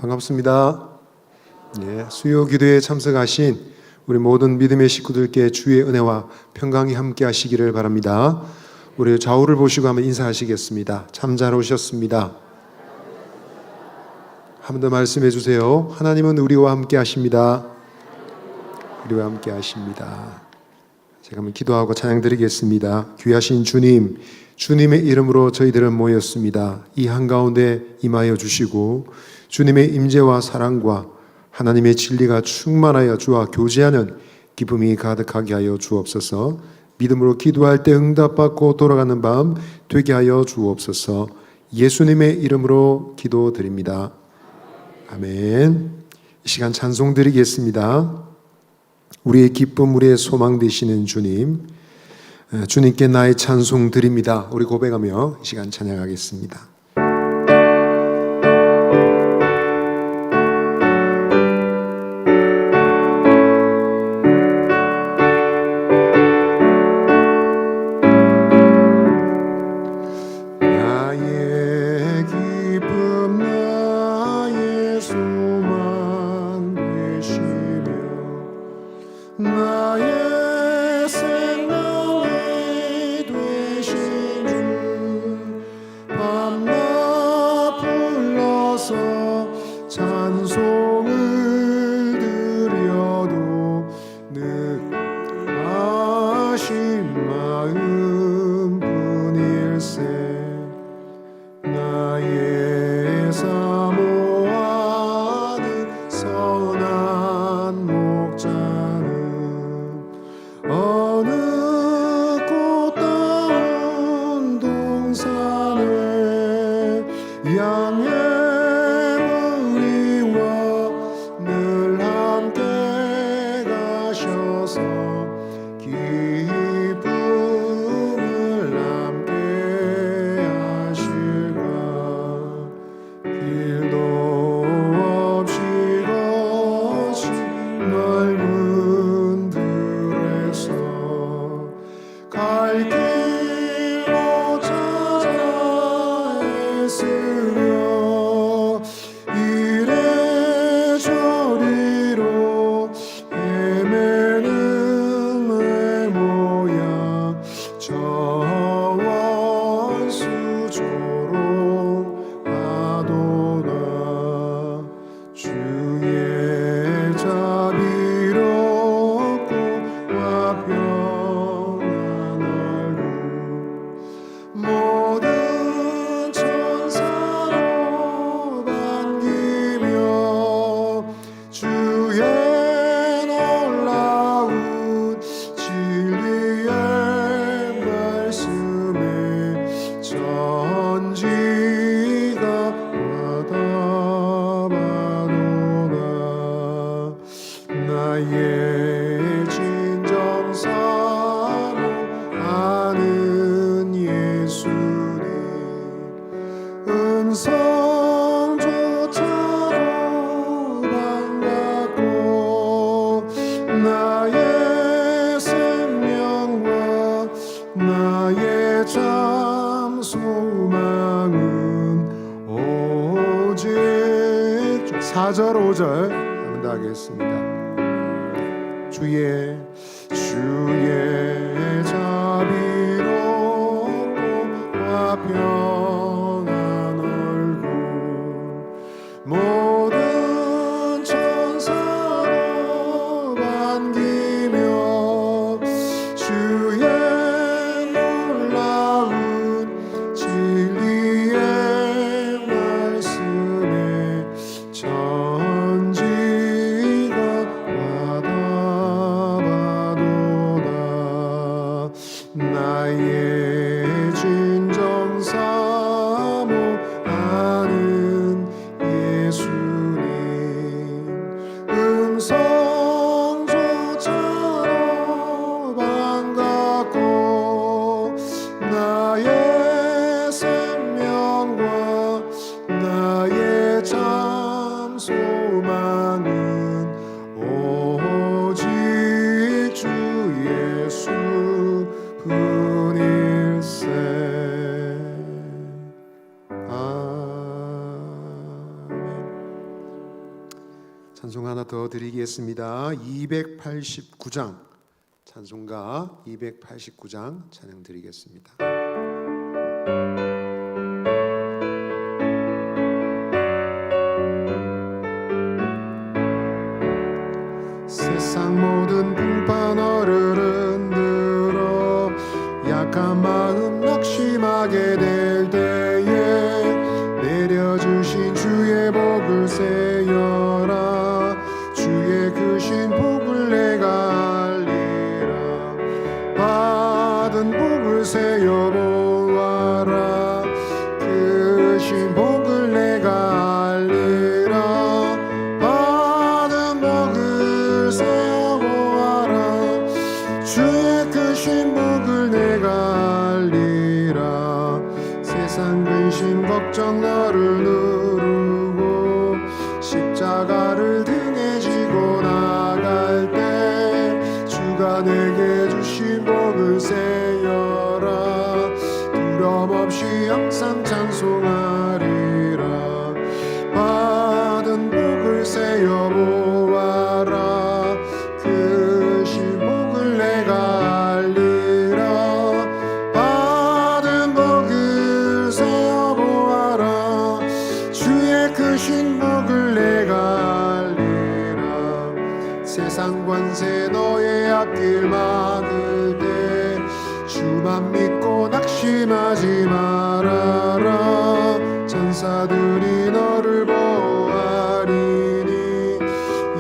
반갑습니다. 수요 기도에 참석하신 우리 모든 믿음의 식구들께 주의 은혜와 평강이 함께 하시기를 바랍니다. 우리 좌우를 보시고 한번 인사하시겠습니다. 참 잘 오셨습니다. 한 번 더 말씀해 주세요. 하나님은 우리와 함께 하십니다. 우리와 함께 하십니다. 제가 한번 기도하고 찬양 드리겠습니다. 귀하신 주님, 주님의 이름으로 저희들은 모였습니다. 이 한가운데 임하여 주시고 주님의 임재와 사랑과 하나님의 진리가 충만하여 주와 교제하는 기쁨이 가득하게 하여 주옵소서. 믿음으로 기도할 때 응답받고 돌아가는 밤 되게 하여 주옵소서. 예수님의 이름으로 기도드립니다. 아멘. 이 시간 찬송 드리겠습니다. 우리의 기쁨, 우리의 소망 되시는 주님, 주님께 나의 찬송 드립니다. 우리 고백하며 이 시간 찬양하겠습니다. 참 소망은 오직 4절 5절 한번 더 하겠습니다. 주의 자비롭고 평안한 얼굴 모든 천사로 반기며 주의 전지가 바다바도다 하나 더 드리겠습니다. 289장 찬송가 289장 찬양 드리겠습니다. 세상 모든 불판어를 흔들어 약한 마음 낙심하게 될 때에 내려주신 주의 복을 세여라. 주의 크신 복을 내가 알리라. 받은 복을 세여 보아라. 크신 복을 내가 알리라. 받은 복을 세여 보아라. 주의 크신 복을 내가 알리라. 세상 근심 걱정 너를 누르고 십자가를 등에 지고 나갈 때 주가 내게 주신 복을 세여라. 두려움 없이 항상 찬송하리라. 받은 복을 세여 보아라. 크신 복을 내가 알리라. 받은 복을 세여 보아라. 주의 크신 복을 내가 알리라. 세상 권세 너의 앞길 막을 때 주만 믿고 낙심하지 말아라. 천사들이 너를 보아리니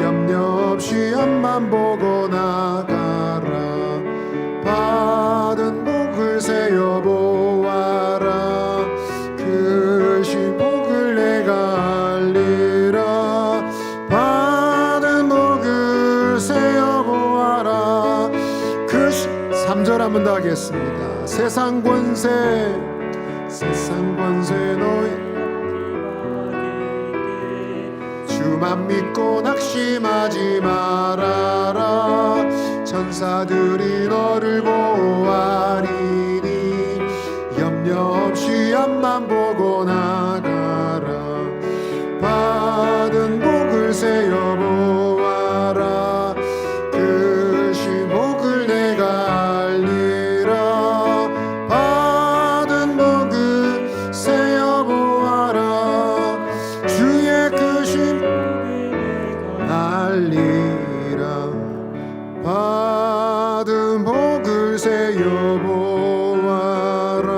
염려 없이 앞만 보고 나가라. 받은 복을 세여 보아라. 크신 복을 내가 알리라. 받은 복을 세여 보아라. 3절 한 번 더 하겠습니다. 세상 권세 너의 주만 믿고 낙심하지 말아라. 천사들이 너를 보아리니 염려 없이 앞만 보고 나가라. 받은 복을 세여 보아라. 크신 복을 내가 알리라. 받은 복을 세여 보아라. 주의 크신 알리라. 받은 복을 세여 보아라.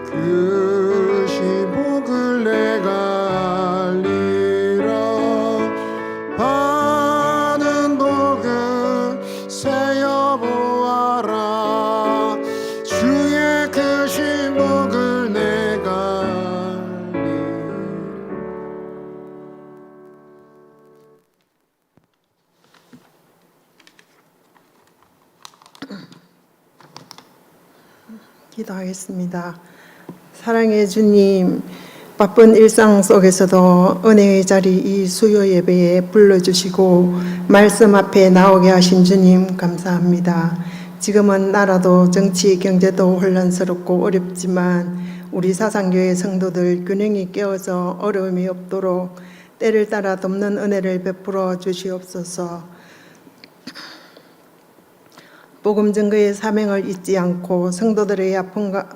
크신 복을 내가 알리라. 받은 복을 세여 보아라. 주의 크신 복을 내가 알리라. 기도하겠습니다. 사랑의 주님, 바쁜 일상 속에서도 은혜의 자리 이 수요 예배에 불러주시고 말씀 앞에 나오게 하신 주님 감사합니다. 지금은 나라도 정치 경제도 혼란스럽고 어렵지만 우리 사상교회 성도들 균형이 깨어져 어려움이 없도록 때를 따라 돕는 은혜를 베풀어 주시옵소서. 복음 증거의 사명을 잊지 않고 성도들의 아픔과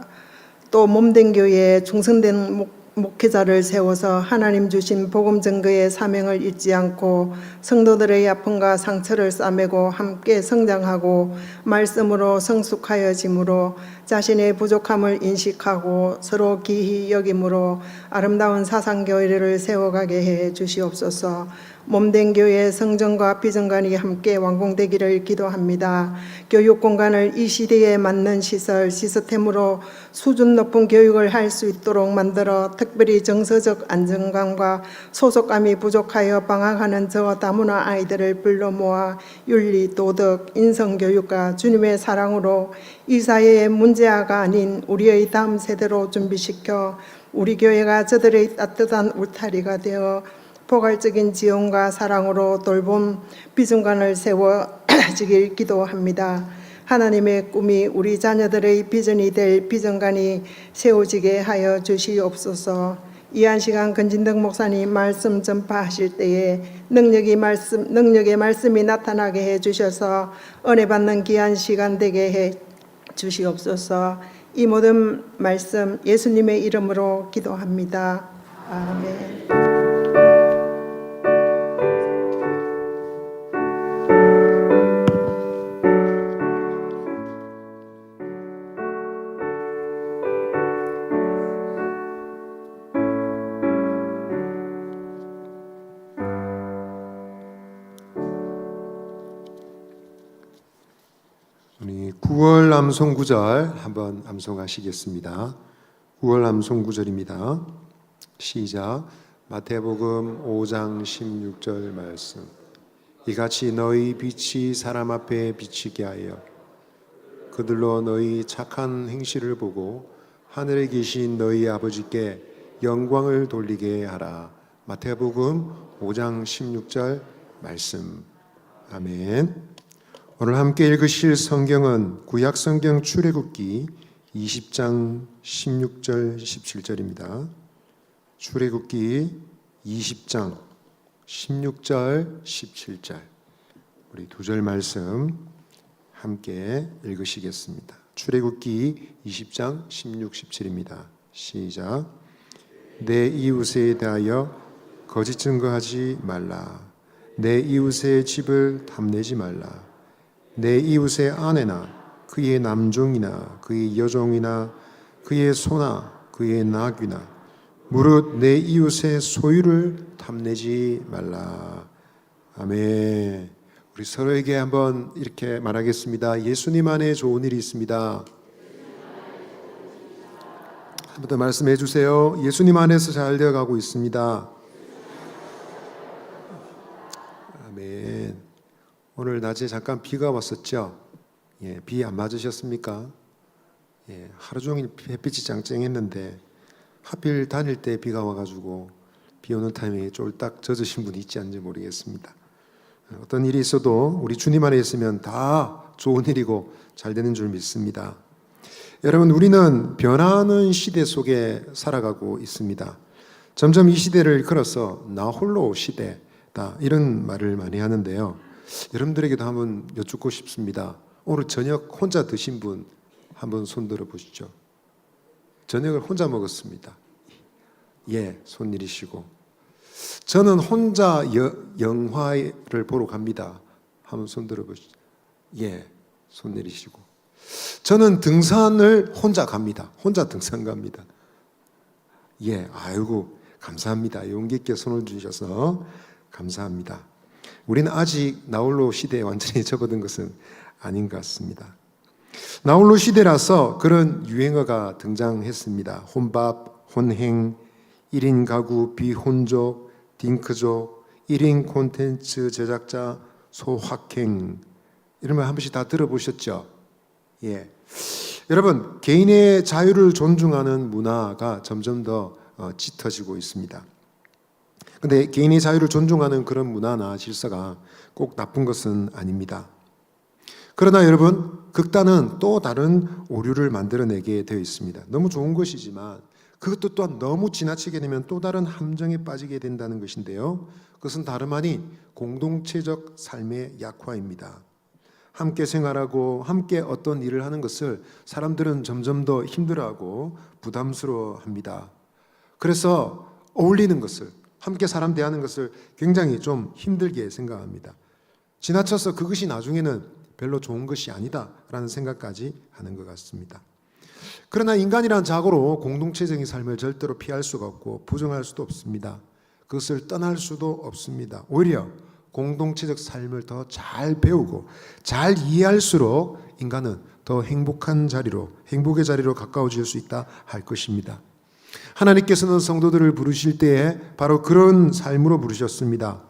또 몸된 교회에 충성된 목회자를 세워서 하나님 주신 복음 증거의 사명을 잊지 않고 성도들의 아픔과 상처를 싸매고 함께 성장하고 말씀으로 성숙하여짐으로 자신의 부족함을 인식하고 서로 기히 여김으로 아름다운 사상교회를 세워가게 해 주시옵소서. 몸된 교회 성전과 비전관이 함께 완공되기를 기도합니다. 교육 공간을 이 시대에 맞는 시설, 시스템으로 수준 높은 교육을 할 수 있도록 만들어 특별히 정서적 안정감과 소속감이 부족하여 방황하는 저 다문화 아이들을 불러 모아 윤리, 도덕, 인성교육과 주님의 사랑으로 이 사회의 문제아가 아닌 우리의 다음 세대로 준비시켜 우리 교회가 저들의 따뜻한 울타리가 되어 포괄적인 지원과 사랑으로 돌봄 비전관을 세워지길 기도합니다. 하나님의 꿈이 우리 자녀들의 비전이 될 비전관이 세워지게 하여 주시옵소서. 이한시간 건진덕 목사님 말씀 전파하실 때에 능력의 말씀이 나타나게 해 주셔서 은혜 받는 귀한 시간 되게 해 주시옵소서. 이 모든 말씀 예수님의 이름으로 기도합니다. 아멘. 우리 9월 암송 구절 한번 암송하시겠습니다. 9월 암송 구절입니다. 시작. 마태복음 5장 16절 말씀. 이같이 너희 빛이 사람 앞에 비치게 하여 그들로 너희 착한 행실을 보고 하늘에 계신 너희 아버지께 영광을 돌리게 하라. 마태복음 5장 16절 말씀. 아멘. 오늘 함께 읽으실 성경은 구약성경 출애굽기 20장 16절 17절입니다. 출애굽기 20장 16절 17절 우리 두 절 말씀 함께 읽으시겠습니다. 출애굽기 20장 16, 17입니다. 시작. 내 이웃에 대하여 거짓 증거하지 말라. 내 이웃의 집을 탐내지 말라. 내 이웃의 아내나 그의 남종이나 그의 여종이나 그의 소나 그의 나귀나 무릇 내 이웃의 소유를 탐내지 말라. 아멘. 우리 서로에게 한번 이렇게 말하겠습니다. 예수님 안에 좋은 일이 있습니다. 한 번 더 말씀해 주세요. 예수님 안에서 잘 되어가고 있습니다. 아멘. 오늘 낮에 잠깐 비가 왔었죠. 비 안 맞으셨습니까? 하루 종일 햇빛이 짱짱했는데 하필 다닐 때 비가 와가지고 비 오는 타이밍에 쫄딱 젖으신 분이 있지 않는지 모르겠습니다. 어떤 일이 있어도 우리 주님 안에 있으면 다 좋은 일이고 잘 되는 줄 믿습니다. 여러분, 우리는 변화하는 시대 속에 살아가고 있습니다. 점점 이 시대를 걸어서 나 홀로 시대다 이런 말을 많이 하는데요. 여러분들에게도 한번 여쭙고 싶습니다. 오늘 저녁 혼자 드신 분 한번 손 들어 보시죠. 저녁을 혼자 먹었습니다. 손 내리시고. 저는 혼자 영화를 보러 갑니다. 한번 손 들어 보시죠. 손 내리시고. 저는 등산을 혼자 갑니다. 혼자 등산 갑니다. 아이고 감사합니다. 용기 있게 손을 주셔서 감사합니다. 우리는 아직 나홀로 시대에 완전히 접어든 것은 아닌 것 같습니다. 나홀로 시대라서 그런 유행어가 등장했습니다. 혼밥, 혼행, 1인 가구, 비혼족, 딩크족, 1인 콘텐츠 제작자, 소확행 이런 말 한 번씩 다 들어보셨죠? 여러분, 개인의 자유를 존중하는 문화가 점점 더 짙어지고 있습니다. 근데 개인의 자유를 존중하는 그런 문화나 질서가 꼭 나쁜 것은 아닙니다. 그러나 여러분, 극단은 또 다른 오류를 만들어내게 되어 있습니다. 너무 좋은 것이지만 그것도 또한 너무 지나치게 되면 또 다른 함정에 빠지게 된다는 것인데요. 그것은 다름 아닌 공동체적 삶의 약화입니다. 함께 생활하고 함께 어떤 일을 하는 것을 사람들은 점점 더 힘들어하고 부담스러워합니다. 그래서 어울리는 것을, 함께 사람 대하는 것을 굉장히 좀 힘들게 생각합니다. 지나쳐서 그것이 나중에는 별로 좋은 것이 아니다라는 생각까지 하는 것 같습니다. 그러나 인간이란 자고로 공동체적인 삶을 절대로 피할 수가 없고 부정할 수도 없습니다. 그것을 떠날 수도 없습니다. 오히려 공동체적 삶을 더 잘 배우고 잘 이해할수록 인간은 더 행복한 자리로, 행복의 자리로 가까워질 수 있다 할 것입니다. 하나님께서는 성도들을 부르실 때에 바로 그런 삶으로 부르셨습니다.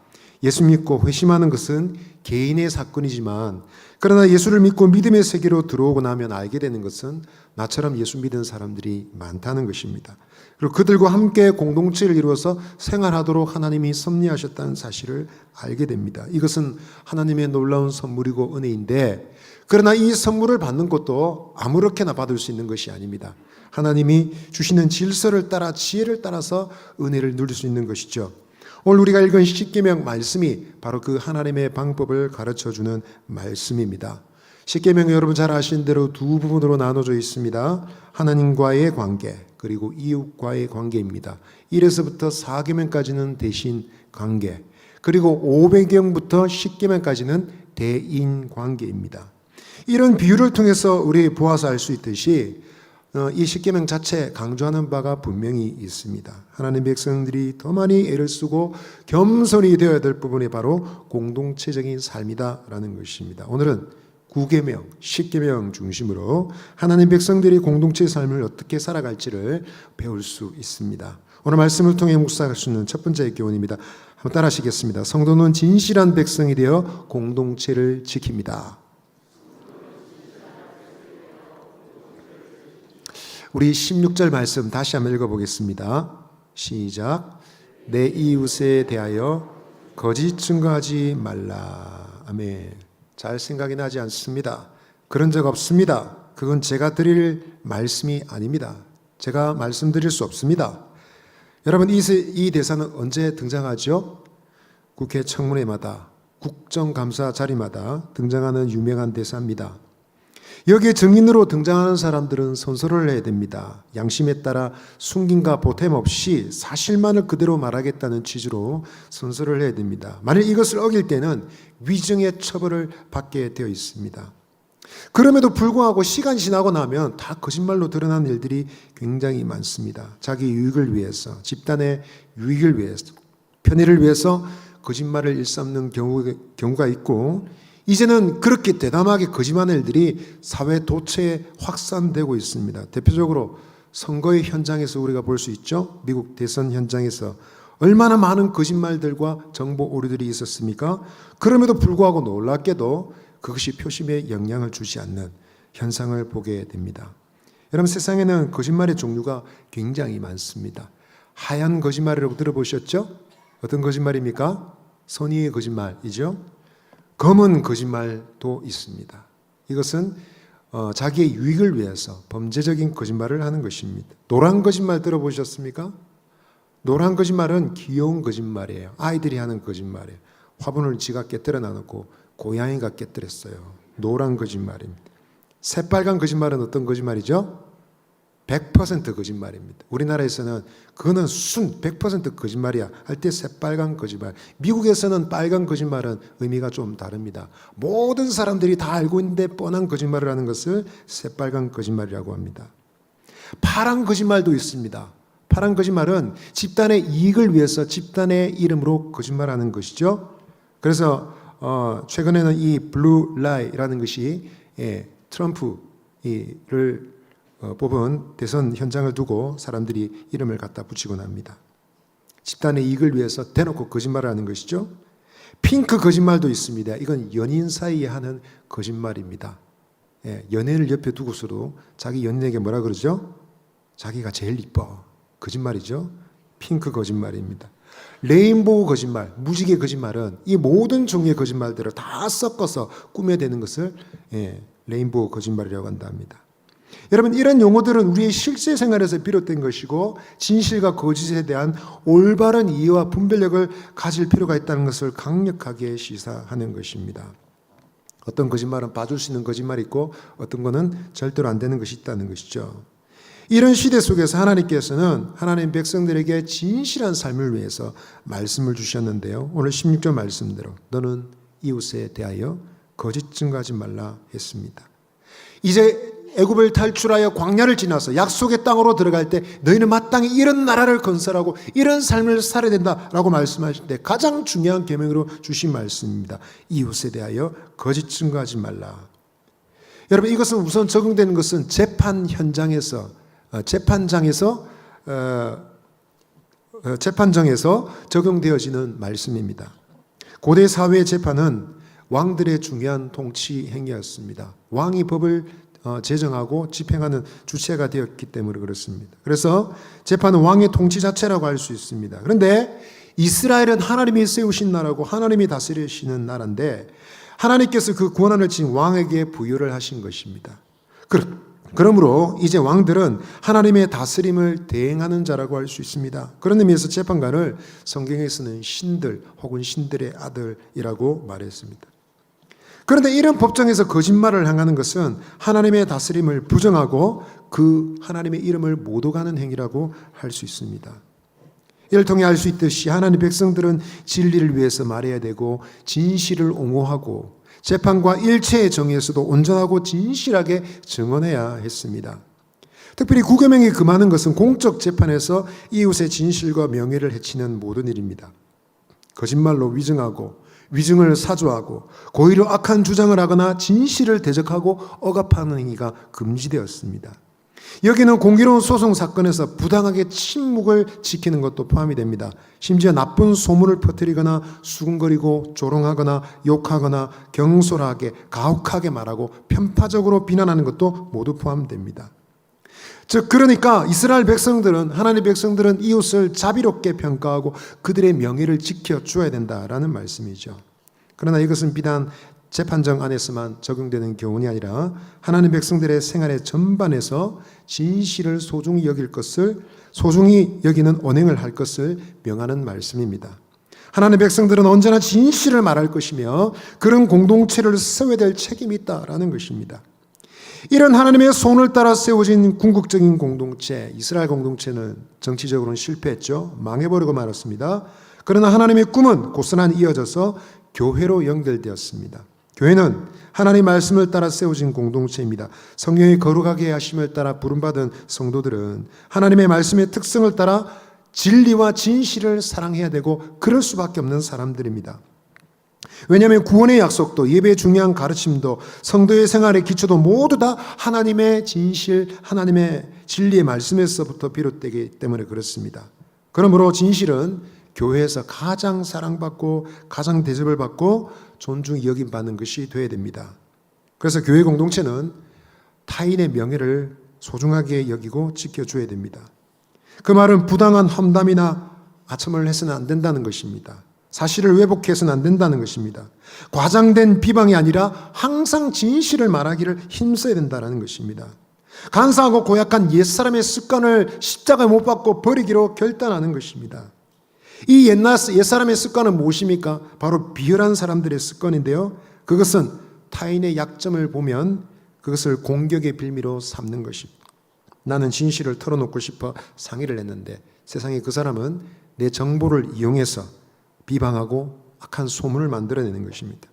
예수 믿고 회심하는 것은 개인의 사건이지만 그러나 예수를 믿고 믿음의 세계로 들어오고 나면 알게 되는 것은 나처럼 예수 믿은 사람들이 많다는 것입니다. 그리고 그들과 함께 공동체를 이루어서 생활하도록 하나님이 섭리하셨다는 사실을 알게 됩니다. 이것은 하나님의 놀라운 선물이고 은혜인데, 그러나 이 선물을 받는 것도 아무렇게나 받을 수 있는 것이 아닙니다. 하나님이 주시는 질서를 따라, 지혜를 따라서 은혜를 누릴 수 있는 것이죠. 오늘 우리가 읽은 십계명 말씀이 바로 그 하나님의 방법을 가르쳐주는 말씀입니다. 십계명은 여러분 잘 아시는 대로 두 부분으로 나눠져 있습니다. 하나님과의 관계, 그리고 이웃과의 관계입니다. 1에서부터 4계명까지는 대신 관계, 그리고 5계명부터 10계명까지는 대인 관계입니다. 이런 비유를 통해서 우리 보아서 알 수 있듯이 이 십계명 자체 강조하는 바가 분명히 있습니다. 하나님 백성들이 더 많이 애를 쓰고 겸손히 되어야 될 부분이 바로 공동체적인 삶이다라는 것입니다. 오늘은 9계명, 10계명 중심으로 하나님 백성들이 공동체의 삶을 어떻게 살아갈지를 배울 수 있습니다. 오늘 말씀을 통해 묵상할 수 있는 첫 번째 교훈입니다. 한번 따라 하시겠습니다. 성도는 진실한 백성이 되어 공동체를 지킵니다. 우리 16절 말씀 다시 한번 읽어보겠습니다. 시작. 내 이웃에 대하여 거짓 증거하지 말라. 아멘. 잘 생각이 나지 않습니다. 그런 적 없습니다. 그건 제가 드릴 말씀이 아닙니다. 제가 말씀드릴 수 없습니다. 여러분, 이 대사는 언제 등장하죠? 국회 청문회마다, 국정감사 자리마다 등장하는 유명한 대사입니다. 여기에 증인으로 등장하는 사람들은 선서를 해야 됩니다. 양심에 따라 숨김과 보탬 없이 사실만을 그대로 말하겠다는 취지로 선서를 해야 됩니다. 만일 이것을 어길 때는 위증의 처벌을 받게 되어 있습니다. 그럼에도 불구하고 시간이 지나고 나면 다 거짓말로 드러난 일들이 굉장히 많습니다. 자기 유익을 위해서, 집단의 유익을 위해서, 편의를 위해서 거짓말을 일삼는 경우가 있고, 이제는 그렇게 대담하게 거짓말하는 일들이 사회 도처에 확산되고 있습니다. 대표적으로 선거의 현장에서 우리가 볼 수 있죠. 미국 대선 현장에서 얼마나 많은 거짓말들과 정보 오류들이 있었습니까? 그럼에도 불구하고 놀랍게도 그것이 표심에 영향을 주지 않는 현상을 보게 됩니다. 여러분, 세상에는 거짓말의 종류가 굉장히 많습니다. 하얀 거짓말이라고 들어보셨죠? 어떤 거짓말입니까? 선의의 거짓말이죠. 검은 거짓말도 있습니다. 이것은 자기의 유익을 위해서 범죄적인 거짓말을 하는 것입니다. 노란 거짓말 들어보셨습니까? 노란 거짓말은 귀여운 거짓말이에요. 아이들이 하는 거짓말이에요. 화분을 지가 깨뜨려 놔놓고 고양이가 깨뜨렸어요. 노란 거짓말입니다. 새빨간 거짓말은 어떤 거짓말이죠? 100% 거짓말입니다. 우리나라에서는 그거는 100% 거짓말이야 할 때 새빨간 거짓말. 미국에서는 빨간 거짓말은 의미가 좀 다릅니다. 모든 사람들이 다 알고 있는데 뻔한 거짓말을 하는 것을 새빨간 거짓말이라고 합니다. 파란 거짓말도 있습니다. 파란 거짓말은 집단의 이익을 위해서 집단의 이름으로 거짓말하는 것이죠. 그래서 최근에는 이 블루 라이라는 것이 트럼프를 뽑은 대선 현장을 두고 사람들이 이름을 갖다 붙이곤 합니다. 집단의 이익을 위해서 대놓고 거짓말을 하는 것이죠. 핑크 거짓말도 있습니다. 이건 연인 사이에 하는 거짓말입니다. 연예인을 옆에 두고서도 자기 연인에게 뭐라 그러죠? 자기가 제일 이뻐. 거짓말이죠. 핑크 거짓말입니다. 레인보우 거짓말, 무지개 거짓말은 이 모든 종류의 거짓말들을 다 섞어서 꾸며대는 것을 레인보우 거짓말이라고 한답니다. 여러분, 이런 용어들은 우리의 실제 생활에서 비롯된 것이고 진실과 거짓에 대한 올바른 이해와 분별력을 가질 필요가 있다는 것을 강력하게 시사하는 것입니다. 어떤 거짓말은 봐줄 수 있는 거짓말이 있고 어떤 것은 절대로 안 되는 것이 있다는 것이죠. 이런 시대 속에서 하나님께서는 하나님 백성들에게 진실한 삶을 위해서 말씀을 주셨는데요. 오늘 16절 말씀대로 너는 이웃에 대하여 거짓 증거하지 말라 했습니다. 이제 애굽을 탈출하여 광야를 지나서 약속의 땅으로 들어갈 때 너희는 마땅히 이런 나라를 건설하고 이런 삶을 살아야 된다라고 말씀하실 때 가장 중요한 계명으로 주신 말씀입니다. 이웃에 대하여 거짓 증거하지 말라. 여러분, 이것은 우선 적용되는 것은 재판 현장에서 재판정에서 적용되어지는 말씀입니다. 고대 사회의 재판은 왕들의 중요한 통치 행위였습니다. 왕이 법을 제정하고 집행하는 주체가 되었기 때문에 그렇습니다. 그래서 재판은 왕의 통치 자체라고 할 수 있습니다. 그런데 이스라엘은 하나님이 세우신 나라고 하나님이 다스리시는 나라인데 하나님께서 그 권한을 지금 왕에게 부여를 하신 것입니다. 그러므로 이제 왕들은 하나님의 다스림을 대행하는 자라고 할 수 있습니다. 그런 의미에서 재판관을 성경에서는 신들 혹은 신들의 아들이라고 말했습니다. 그런데 이런 법정에서 거짓말을 행하는 것은 하나님의 다스림을 부정하고 그 하나님의 이름을 모독하는 행위라고 할 수 있습니다. 이를 통해 알 수 있듯이 하나님의 백성들은 진리를 위해서 말해야 되고 진실을 옹호하고 재판과 일체의 정의에서도 온전하고 진실하게 증언해야 했습니다. 특별히 구계명이 금하는 것은 공적 재판에서 이웃의 진실과 명예를 해치는 모든 일입니다. 거짓말로 위증하고 위증을 사주하고 고의로 악한 주장을 하거나 진실을 대적하고 억압하는 행위가 금지되었습니다. 여기는 공개로운 소송 사건에서 부당하게 침묵을 지키는 것도 포함이 됩니다. 심지어 나쁜 소문을 퍼뜨리거나 수군거리고 조롱하거나 욕하거나 경솔하게 가혹하게 말하고 편파적으로 비난하는 것도 모두 포함됩니다. 즉 그러니까 이스라엘 백성들은 하나님의 백성들은 이웃을 자비롭게 평가하고 그들의 명예를 지켜줘야 된다라는 말씀이죠. 그러나 이것은 비단 재판정 안에서만 적용되는 교훈이 아니라 하나님 백성들의 생활의 전반에서 진실을 소중히 여기는 언행을 할 것을 명하는 말씀입니다. 하나님 백성들은 언제나 진실을 말할 것이며 그런 공동체를 세워야 될 책임이 있다라는 것입니다. 이런 하나님의 손을 따라 세워진 궁극적인 공동체, 이스라엘 공동체는 정치적으로는 실패했죠. 망해버리고 말았습니다. 그러나 하나님의 꿈은 고스란히 이어져서 교회로 연결되었습니다. 교회는 하나님의 말씀을 따라 세워진 공동체입니다. 성령의 거룩하게 하심을 따라 부름받은 성도들은 하나님의 말씀의 특성을 따라 진리와 진실을 사랑해야 되고 그럴 수밖에 없는 사람들입니다. 왜냐하면 구원의 약속도 예배의 중요한 가르침도 성도의 생활의 기초도 모두 다 하나님의 진실, 하나님의 진리의 말씀에서부터 비롯되기 때문에 그렇습니다. 그러므로 진실은 교회에서 가장 사랑받고 가장 대접을 받고 존중이 여김받는 것이 되어야 됩니다. 그래서 교회 공동체는 타인의 명예를 소중하게 여기고 지켜줘야 됩니다. 그 말은 부당한 험담이나 아첨을 해서는 안 된다는 것입니다. 사실을 왜곡해서는 안 된다는 것입니다. 과장된 비방이 아니라 항상 진실을 말하기를 힘써야 된다는 것입니다. 간사하고 고약한 옛사람의 습관을 십자가에 못 박고 버리기로 결단하는 것입니다. 이 옛사람의 습관은 무엇입니까? 바로 비열한 사람들의 습관인데요. 그것은 타인의 약점을 보면 그것을 공격의 빌미로 삼는 것입니다. 나는 진실을 털어놓고 싶어 상의를 했는데 세상에 그 사람은 내 정보를 이용해서 비방하고 악한 소문을 만들어내는 것입니다.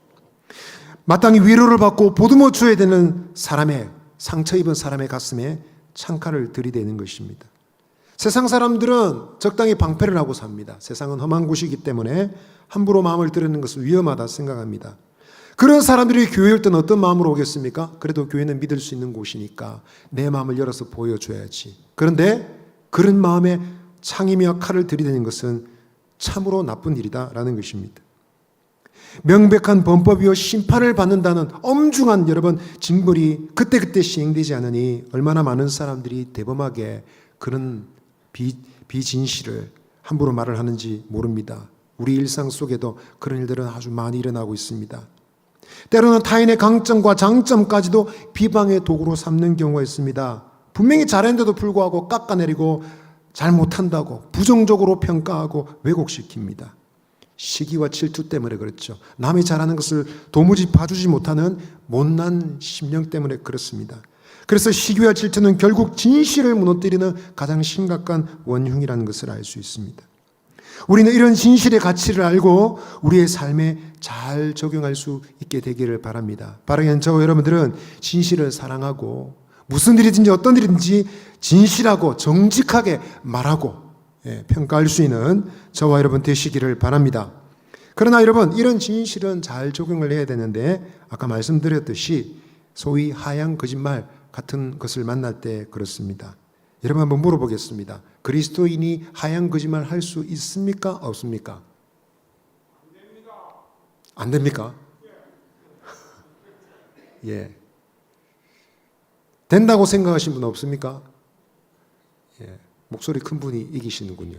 마땅히 위로를 받고 보듬어 줘야 되는 사람의 상처 입은 사람의 가슴에 창칼을 들이대는 것입니다. 세상 사람들은 적당히 방패를 하고 삽니다. 세상은 험한 곳이기 때문에 함부로 마음을 드리는 것은 위험하다 생각합니다. 그런 사람들이 교회에 올 때는 어떤 마음으로 오겠습니까? 그래도 교회는 믿을 수 있는 곳이니까 내 마음을 열어서 보여줘야지. 그런데 그런 마음에 창이며 칼을 들이대는 것은 참으로 나쁜 일이다라는 것입니다. 명백한 범법이요 심판을 받는다는 엄중한 여러분 징벌이 그때그때 시행되지 않으니 얼마나 많은 사람들이 대범하게 그런 비진실을 함부로 말을 하는지 모릅니다. 우리 일상 속에도 그런 일들은 아주 많이 일어나고 있습니다. 때로는 타인의 강점과 장점까지도 비방의 도구로 삼는 경우가 있습니다. 분명히 잘했는데도 불구하고 깎아내리고 잘못한다고 부정적으로 평가하고 왜곡시킵니다. 시기와 질투 때문에 그렇죠. 남이 잘하는 것을 도무지 봐주지 못하는 못난 심령 때문에 그렇습니다. 그래서 시기와 질투는 결국 진실을 무너뜨리는 가장 심각한 원흉이라는 것을 알 수 있습니다. 우리는 이런 진실의 가치를 알고 우리의 삶에 잘 적용할 수 있게 되기를 바랍니다. 바라기는 저와 여러분들은 진실을 사랑하고 무슨 일이든지 어떤 일이든지 진실하고 정직하게 말하고 평가할 수 있는 저와 여러분 되시기를 바랍니다. 그러나 여러분 이런 진실은 잘 적용을 해야 되는데 아까 말씀드렸듯이 소위 하얀 거짓말 같은 것을 만날 때 그렇습니다. 여러분 한번 물어보겠습니다. 그리스도인이 하얀 거짓말 할 수 있습니까? 없습니까? 안 됩니까? 예. 된다고 생각하신 분 없습니까? 예, 목소리 큰 분이 이기시는군요.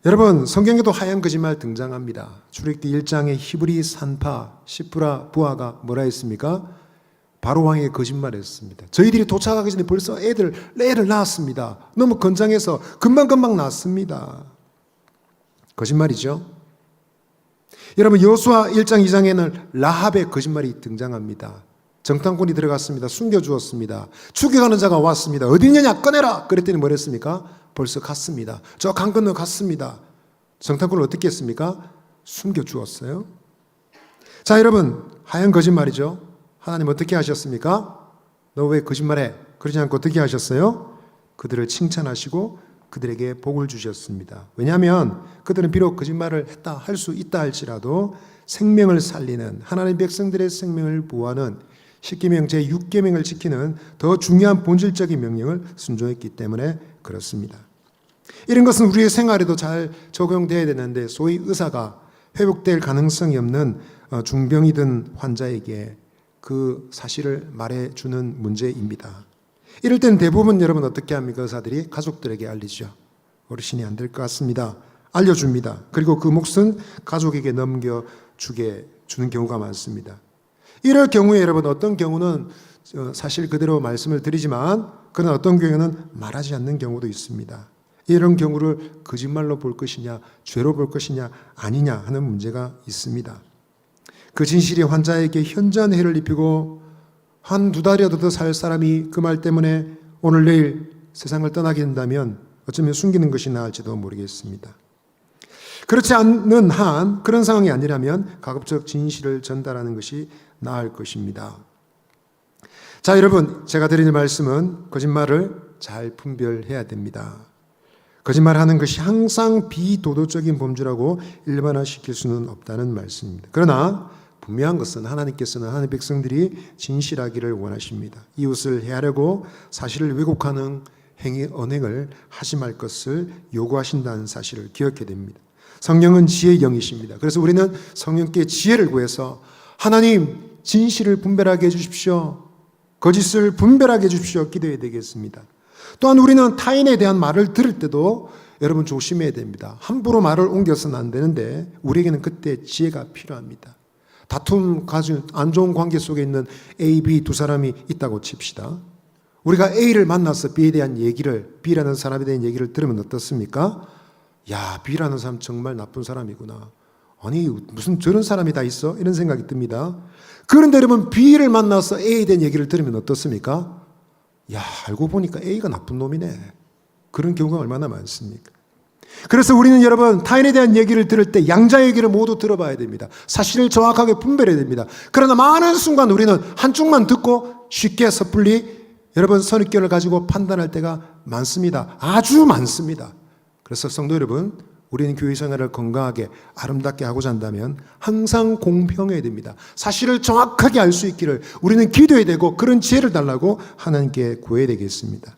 여러분, 성경에도 하얀 거짓말 등장합니다. 출애굽기 1장에 히브리 산파 시프라 부하가 뭐라 했습니까? 바로 왕에게 거짓말했습니다. 저희들이 도착하기 전에 벌써 애를 낳았습니다. 너무 건장해서 금방 낳았습니다. 거짓말이죠. 여러분, 여호수아 1장 2장에는 라합의 거짓말이 등장합니다. 정탐꾼이 들어갔습니다. 숨겨주었습니다. 죽여가는 자가 왔습니다. 어디 있느냐 꺼내라. 그랬더니 뭐랬습니까? 벌써 갔습니다. 저 강 건너 갔습니다. 정탐꾼을 어떻게 했습니까? 숨겨주었어요. 자, 여러분, 하얀 거짓말이죠. 하나님 어떻게 하셨습니까? 너 왜 거짓말해? 그러지 않고 어떻게 하셨어요? 그들을 칭찬하시고 그들에게 복을 주셨습니다. 왜냐하면 그들은 비록 거짓말을 했다 할 수 있다 할지라도 생명을 살리는, 하나님 백성들의 생명을 보호하는 십계명 제6계명을 지키는 더 중요한 본질적인 명령을 순종했기 때문에 그렇습니다. 이런 것은 우리의 생활에도 잘 적용돼야 되는데, 소위 의사가 회복될 가능성이 없는 중병이든 환자에게 그 사실을 말해주는 문제입니다. 이럴 땐 대부분 여러분 어떻게 합니까? 의사들이 가족들에게 알리죠. 어르신이 안 될 것 같습니다. 알려줍니다. 그리고 그 몫은 가족에게 주는 경우가 많습니다. 이럴 경우에 여러분, 어떤 경우는 사실 그대로 말씀을 드리지만, 그러나 어떤 경우는 말하지 않는 경우도 있습니다. 이런 경우를 거짓말로 볼 것이냐, 죄로 볼 것이냐, 아니냐 하는 문제가 있습니다. 그 진실이 환자에게 현저한 해를 입히고 한 두 달이라도 더 살 사람이 그 말 때문에 오늘 내일 세상을 떠나게 된다면 어쩌면 숨기는 것이 나을지도 모르겠습니다. 그렇지 않는 한, 그런 상황이 아니라면 가급적 진실을 전달하는 것이 나을 것입니다. 자, 여러분, 제가 드리는 말씀은 거짓말을 잘 분별해야 됩니다. 거짓말하는 것이 항상 비도덕적인 범죄라고 일반화시킬 수는 없다는 말씀입니다. 그러나 분명한 것은 하나님께서는 하나님의 백성들이 진실하기를 원하십니다. 이웃을 해하려고 사실을 왜곡하는 언행을 하지 말 것을 요구하신다는 사실을 기억해야 됩니다. 성령은 지혜의 영이십니다. 그래서 우리는 성령께 지혜를 구해서 하나님, 진실을 분별하게 해주십시오. 거짓을 분별하게 해주십시오. 기도해야 되겠습니다. 또한 우리는 타인에 대한 말을 들을 때도 여러분 조심해야 됩니다. 함부로 말을 옮겨서는 안 되는데 우리에게는 그때 지혜가 필요합니다. 다툼 가지고 안 좋은 관계 속에 있는 A, B 두 사람이 있다고 칩시다. 우리가 A를 만나서 B에 대한 얘기를, B라는 사람에 대한 얘기를 들으면 어떻습니까? 야, B라는 사람 정말 나쁜 사람이구나. 아니, 무슨 저런 사람이 다 있어? 이런 생각이 듭니다. 그런데 여러분, B를 만나서 A에 대한 얘기를 들으면 어떻습니까? 야, 알고 보니까 A가 나쁜 놈이네. 그런 경우가 얼마나 많습니까? 그래서 우리는 여러분, 타인에 대한 얘기를 들을 때 양자 얘기를 모두 들어봐야 됩니다. 사실을 정확하게 분별해야 됩니다. 그러나 많은 순간 우리는 한쪽만 듣고 쉽게 섣불리 여러분 선입견을 가지고 판단할 때가 많습니다. 아주 많습니다. 그래서 성도 여러분, 우리는 교회 생활을 건강하게 아름답게 하고자 한다면 항상 공평해야 됩니다. 사실을 정확하게 알 수 있기를 우리는 기도해야 되고, 그런 지혜를 달라고 하나님께 구해야 되겠습니다.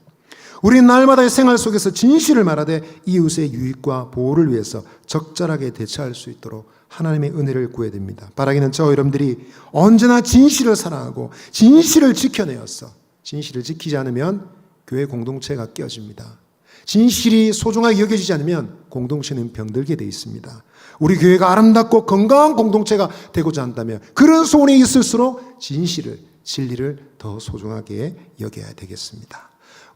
우리는 날마다의 생활 속에서 진실을 말하되 이웃의 유익과 보호를 위해서 적절하게 대처할 수 있도록 하나님의 은혜를 구해야 됩니다. 바라기는 저 여러분들이 언제나 진실을 사랑하고 진실을 지켜내었어. 진실을 지키지 않으면 교회 공동체가 깨어집니다. 진실이 소중하게 여겨지지 않으면 공동체는 병들게 되어 있습니다. 우리 교회가 아름답고 건강한 공동체가 되고자 한다면 그런 소원이 있을수록 진실을, 진리를 더 소중하게 여겨야 되겠습니다.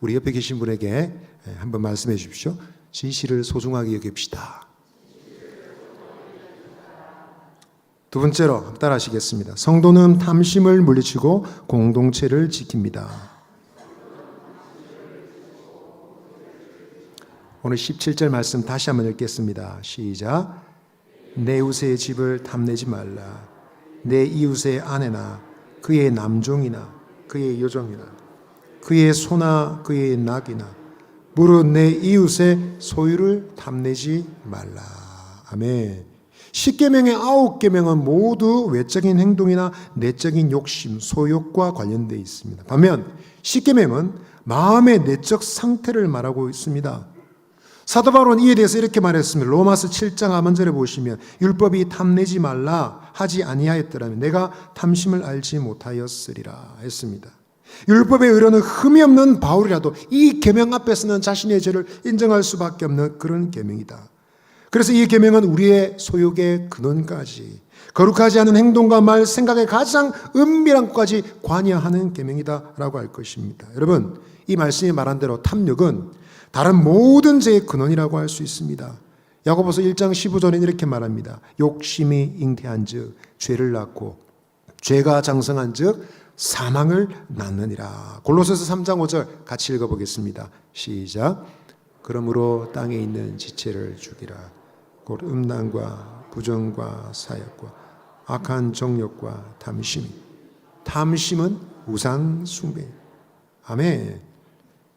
우리 옆에 계신 분에게 한번 말씀해 주십시오. 진실을 소중하게 여깁시다. 두 번째로 따라하시겠습니다. 성도는 탐심을 물리치고 공동체를 지킵니다. 오늘 17절 말씀 다시 한번 읽겠습니다. 시작. 내 이웃의 집을 탐내지 말라. 내 이웃의 아내나 그의 남종이나 그의 여종이나 그의 소나 그의 낙이나 무릇 내 이웃의 소유를 탐내지 말라. 아멘. 10계명의 9계명은 모두 외적인 행동이나 내적인 욕심, 소욕과 관련되어 있습니다. 반면 10계명은 마음의 내적 상태를 말하고 있습니다. 사도 바울은 이에 대해서 이렇게 말했습니다. 로마서 7장 하반절에 보시면 율법이 탐내지 말라 하지 아니하였더라면 내가 탐심을 알지 못하였으리라 했습니다. 율법의 의로는 흠이 없는 바울이라도 이 계명 앞에서는 자신의 죄를 인정할 수밖에 없는 그런 계명이다. 그래서 이 계명은 우리의 소욕의 근원까지, 거룩하지 않은 행동과 말, 생각의 가장 은밀한 것까지 관여하는 계명이다라고 할 것입니다. 여러분, 이 말씀이 말한 대로 탐욕은 다른 모든 죄의 근원이라고 할 수 있습니다. 야고보서 1장 15절에는 이렇게 말합니다. 욕심이 잉태한즉 죄를 낳고 죄가 장성한즉 사망을 낳느니라. 골로새서 3장 5절 같이 읽어보겠습니다. 시작. 그러므로 땅에 있는 지체를 죽이라. 곧 음란과 부정과 사역과 악한 정욕과 탐심이. 탐심은 우상 숭배. 아멘.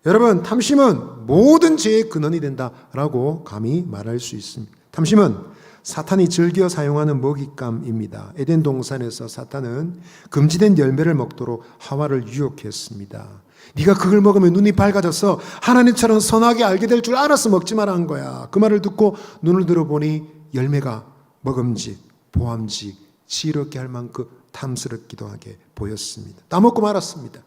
여러분, 탐심은 모든 죄의 근원이 된다라고 감히 말할 수 있습니다. 탐심은 사탄이 즐겨 사용하는 먹잇감입니다. 에덴 동산에서 사탄은 금지된 열매를 먹도록 하와를 유혹했습니다. 네가 그걸 먹으면 눈이 밝아져서 하나님처럼 선하게 알게 될 줄 알아서 먹지 마라 한 거야. 그 말을 듣고 눈을 들어보니 열매가 먹음직, 보암직, 지혜롭게 할 만큼 탐스럽기도 하게 보였습니다. 따먹고 말았습니다.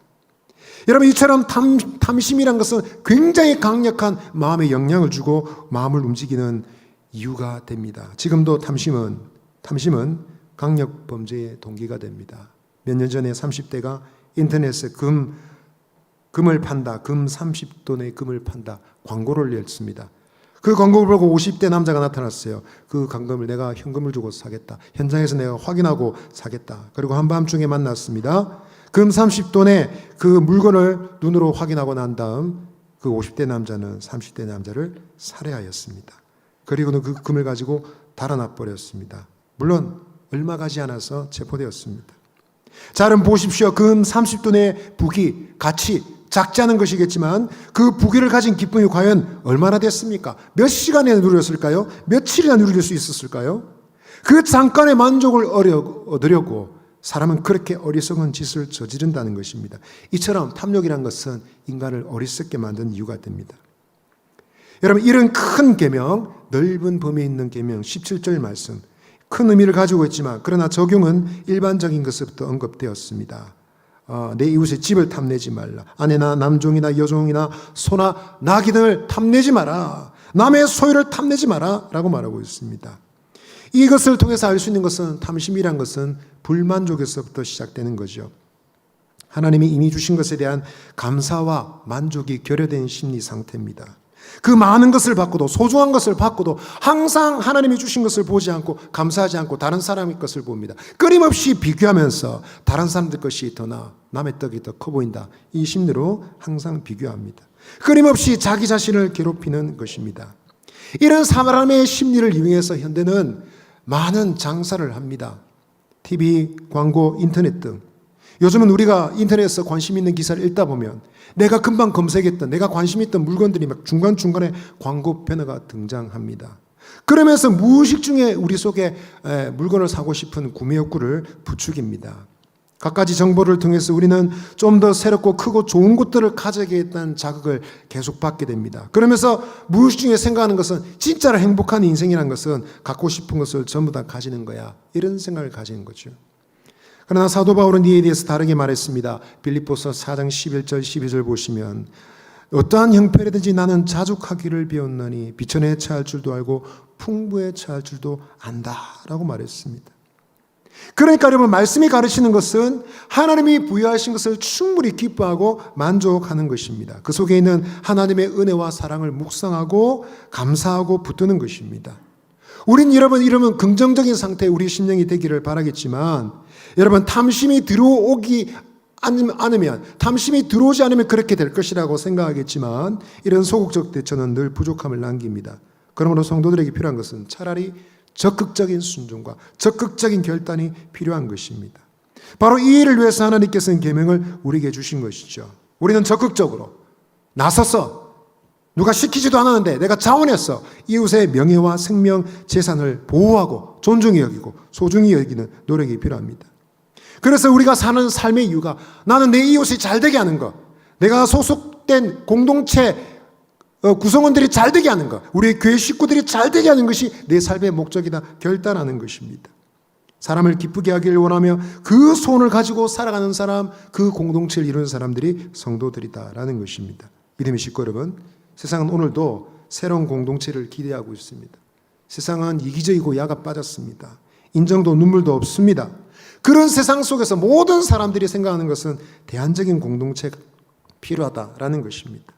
여러분, 이처럼 탐심이란 것은 굉장히 강력한 마음에 영향을 주고 마음을 움직이는 이유가 됩니다. 지금도 탐심은 강력 범죄의 동기가 됩니다. 몇 년 전에 30대가 인터넷에 금을 판다, 금 30돈의 금을 판다 광고를 냈습니다. 그 광고를 보고 50대 남자가 나타났어요. 그 강금을 내가 현금을 주고 사겠다. 현장에서 내가 확인하고 사겠다. 그리고 한밤중에 만났습니다. 금 30돈의 그 물건을 눈으로 확인하고 난 다음 그 50대 남자는 30대 남자를 살해하였습니다. 그리고는 그 금을 가지고 달아나 버렸습니다. 물론 얼마 가지 않아서 체포되었습니다. 자, 그럼 보십시오. 금 30돈의 부귀, 가치, 작지 않은 것이겠지만 그 부귀를 가진 기쁨이 과연 얼마나 됐습니까? 몇 시간에 누렸을까요? 며칠이나 누릴 수 있었을까요? 그 잠깐의 만족을 얻으려고 사람은 그렇게 어리석은 짓을 저지른다는 것입니다. 이처럼 탐욕이란 것은 인간을 어리석게 만든 이유가 됩니다. 여러분, 이런 큰 계명, 넓은 범위에 있는 계명 17절 말씀, 큰 의미를 가지고 있지만 그러나 적용은 일반적인 것부터 언급되었습니다. 내 이웃의 집을 탐내지 말라. 아내나 남종이나 여종이나 소나 나귀 등을 탐내지 마라. 남의 소유를 탐내지 마라 라고 말하고 있습니다. 이것을 통해서 알 수 있는 것은 탐심이란 것은 불만족에서부터 시작되는 거죠. 하나님이 이미 주신 것에 대한 감사와 만족이 결여된 심리 상태입니다. 그 많은 것을 받고도, 소중한 것을 받고도 항상 하나님이 주신 것을 보지 않고 감사하지 않고 다른 사람의 것을 봅니다. 끊임없이 비교하면서 다른 사람들 것이 더 나아, 남의 떡이 더 커 보인다, 이 심리로 항상 비교합니다. 끊임없이 자기 자신을 괴롭히는 것입니다. 이런 사람의 심리를 이용해서 현대는 많은 장사를 합니다. TV, 광고, 인터넷 등. 요즘은 우리가 인터넷에서 관심 있는 기사를 읽다 보면 내가 금방 검색했던, 내가 관심 있던 물건들이 막 중간중간에 광고 배너가 등장합니다. 그러면서 무의식 중에 우리 속에 물건을 사고 싶은 구매 욕구를 부추깁니다. 갖가지 정보를 통해서 우리는 좀 더 새롭고 크고 좋은 것들을 가져야겠다는 자극을 계속 받게 됩니다. 그러면서 무의식 중에 생각하는 것은 진짜로 행복한 인생이라는 것은 갖고 싶은 것을 전부 다 가지는 거야, 이런 생각을 가지는 거죠. 그러나 사도 바울은 이에 대해서 다르게 말했습니다. 빌립보서 4장 11절 12절 보시면 어떠한 형편이든지 나는 자족하기를 배웠나니 비천에 처할 줄도 알고 풍부에 처할 줄도 안다라고 말했습니다. 그러니까 여러분, 말씀이 가르치는 것은 하나님이 부여하신 것을 충분히 기뻐하고 만족하는 것입니다. 그 속에 있는 하나님의 은혜와 사랑을 묵상하고 감사하고 붙드는 것입니다. 우린 여러분, 이러면 긍정적인 상태의 우리 심령이 되기를 바라겠지만, 여러분, 탐심이 들어오지 않으면 그렇게 될 것이라고 생각하겠지만 이런 소극적 대처는 늘 부족함을 남깁니다. 그러므로 성도들에게 필요한 것은 차라리 적극적인 순종과 적극적인 결단이 필요한 것입니다. 바로 이 일을 위해서 하나님께서는 계명을 우리에게 주신 것이죠. 우리는 적극적으로 나서서, 누가 시키지도 않았는데 내가 자원해서 이웃의 명예와 생명, 재산을 보호하고 존중히 여기고 소중히 여기는 노력이 필요합니다. 그래서 우리가 사는 삶의 이유가 나는 내 이웃이 잘 되게 하는 것, 내가 소속된 공동체 구성원들이 잘 되게 하는 것, 우리 교회 식구들이 잘 되게 하는 것이 내 삶의 목적이다 결단하는 것입니다. 사람을 기쁘게 하기를 원하며 그 소원을 가지고 살아가는 사람, 그 공동체를 이루는 사람들이 성도들이다라는 것입니다. 믿음의 식구 여러분, 세상은 오늘도 새로운 공동체를 기대하고 있습니다. 세상은 이기적이고 야가 빠졌습니다. 인정도 눈물도 없습니다. 그런 세상 속에서 모든 사람들이 생각하는 것은 대안적인 공동체가 필요하다라는 것입니다.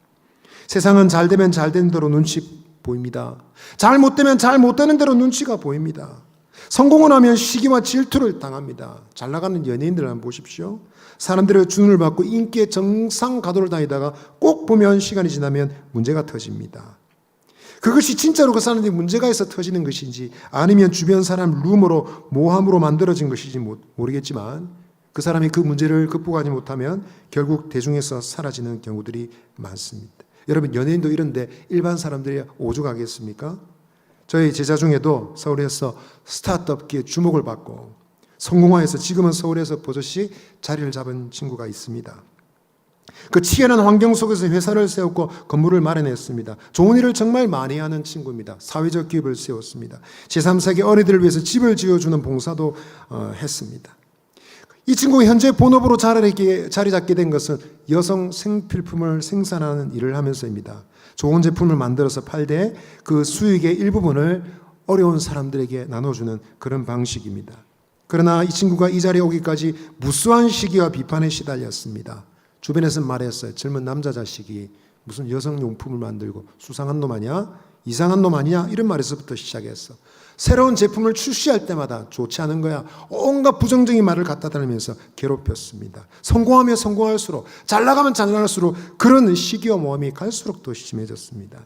세상은 잘 되면 잘 되는 대로 눈치 보입니다. 잘 못 되면 잘 못 되는 대로 눈치가 보입니다. 성공을 하면 시기와 질투를 당합니다. 잘 나가는 연예인들 한번 보십시오. 사람들의 주문을 받고 인기의 정상 가도를 다니다가 꼭 보면 시간이 지나면 문제가 터집니다. 그것이 진짜로 그 사람들이 문제가 있어 터지는 것인지 아니면 주변 사람 루머로 모함으로 만들어진 것인지 모르겠지만 그 사람이 그 문제를 극복하지 못하면 결국 대중에서 사라지는 경우들이 많습니다. 여러분, 연예인도 이런데 일반 사람들이 오죽하겠습니까? 저희 제자 중에도 서울에서 스타트업계에 주목을 받고 성공화해서 지금은 서울에서 버젓이 자리를 잡은 친구가 있습니다. 그 치열한 환경 속에서 회사를 세웠고 건물을 마련했습니다. 좋은 일을 정말 많이 하는 친구입니다. 사회적 기업을 세웠습니다. 제3세계 어린이들을 위해서 집을 지어주는 봉사도 했습니다. 이 친구가 현재 본업으로 자리 잡게 된 것은 여성 생필품을 생산하는 일을 하면서입니다. 좋은 제품을 만들어서 팔 때 그 수익의 일부분을 어려운 사람들에게 나눠주는 그런 방식입니다. 그러나 이 친구가 이 자리에 오기까지 무수한 시기와 비판에 시달렸습니다. 주변에서는 말했어요. 젊은 남자 자식이 무슨 여성용품을 만들고 수상한 놈 아니야? 이상한 놈 아니야? 이런 말에서부터 시작했어. 새로운 제품을 출시할 때마다 좋지 않은 거야. 온갖 부정적인 말을 갖다 대면서 괴롭혔습니다. 성공하면 성공할수록, 잘 나가면 잘 나갈수록 그런 시기와 모함이 갈수록 더 심해졌습니다.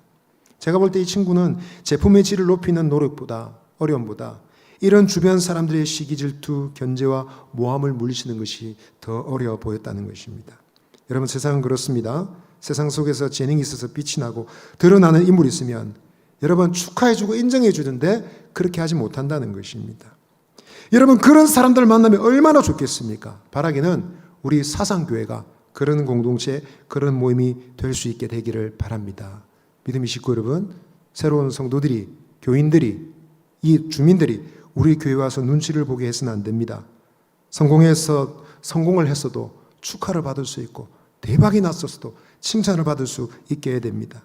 제가 볼 때 이 친구는 제품의 질을 높이는 노력보다, 어려움보다 이런 주변 사람들의 시기 질투, 견제와 모함을 물리치는 것이 더 어려워 보였다는 것입니다. 여러분, 세상은 그렇습니다. 세상 속에서 재능이 있어서 빛이 나고 드러나는 인물이 있으면 여러분 축하해주고 인정해주는데 그렇게 하지 못한다는 것입니다. 여러분, 그런 사람들을 만나면 얼마나 좋겠습니까? 바라기는 우리 사상교회가 그런 공동체, 그런 모임이 될 수 있게 되기를 바랍니다. 믿음의 식구 여러분, 새로운 성도들이, 교인들이, 이 주민들이 우리 교회에 와서 눈치를 보게 해서는 안 됩니다. 성공을 했어도 축하를 받을 수 있고 대박이 났었어도 칭찬을 받을 수 있게 해야 됩니다.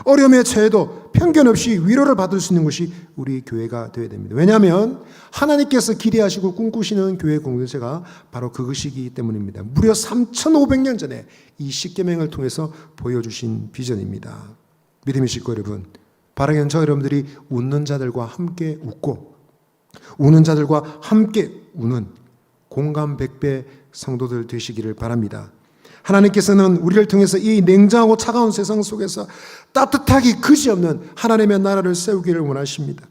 어려움에 처해도 편견 없이 위로를 받을 수 있는 것이 우리 교회가 되어야 됩니다. 왜냐하면 하나님께서 기대하시고 꿈꾸시는 교회 공동체가 바로 그것이기 때문입니다. 무려 3,500년 전에 이 십계명을 통해서 보여주신 비전입니다. 믿음의 식구 여러분, 바라기는 저 여러분들이 웃는 자들과 함께 웃고 우는 자들과 함께 우는 공감 100배 성도들 되시기를 바랍니다. 하나님께서는 우리를 통해서 이 냉정하고 차가운 세상 속에서 따뜻하기 그지없는 하나님의 나라를 세우기를 원하십니다.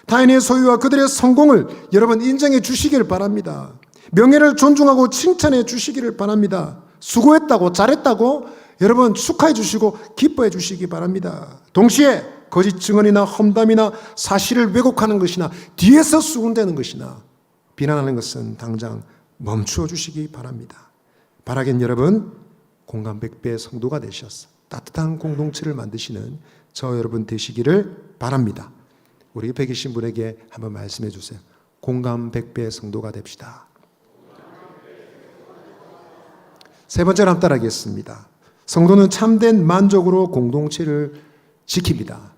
타인의 소유와 그들의 성공을 여러분 인정해 주시기를 바랍니다. 명예를 존중하고 칭찬해 주시기를 바랍니다. 수고했다고 잘했다고 여러분 축하해 주시고 기뻐해 주시기 바랍니다. 동시에 거짓 증언이나 험담이나 사실을 왜곡하는 것이나 뒤에서 수군대는 것이나 비난하는 것은 당장 멈추어 주시기 바랍니다. 바라긴 여러분, 공감 100배 성도가 되셔서 따뜻한 공동체를 만드시는 저 여러분 되시기를 바랍니다. 우리 옆에 계신 분에게 한번 말씀해 주세요. 공감 100배 성도가 됩시다. 세 번째로 한번 따라하겠습니다. 성도는 참된 만족으로 공동체를 지킵니다.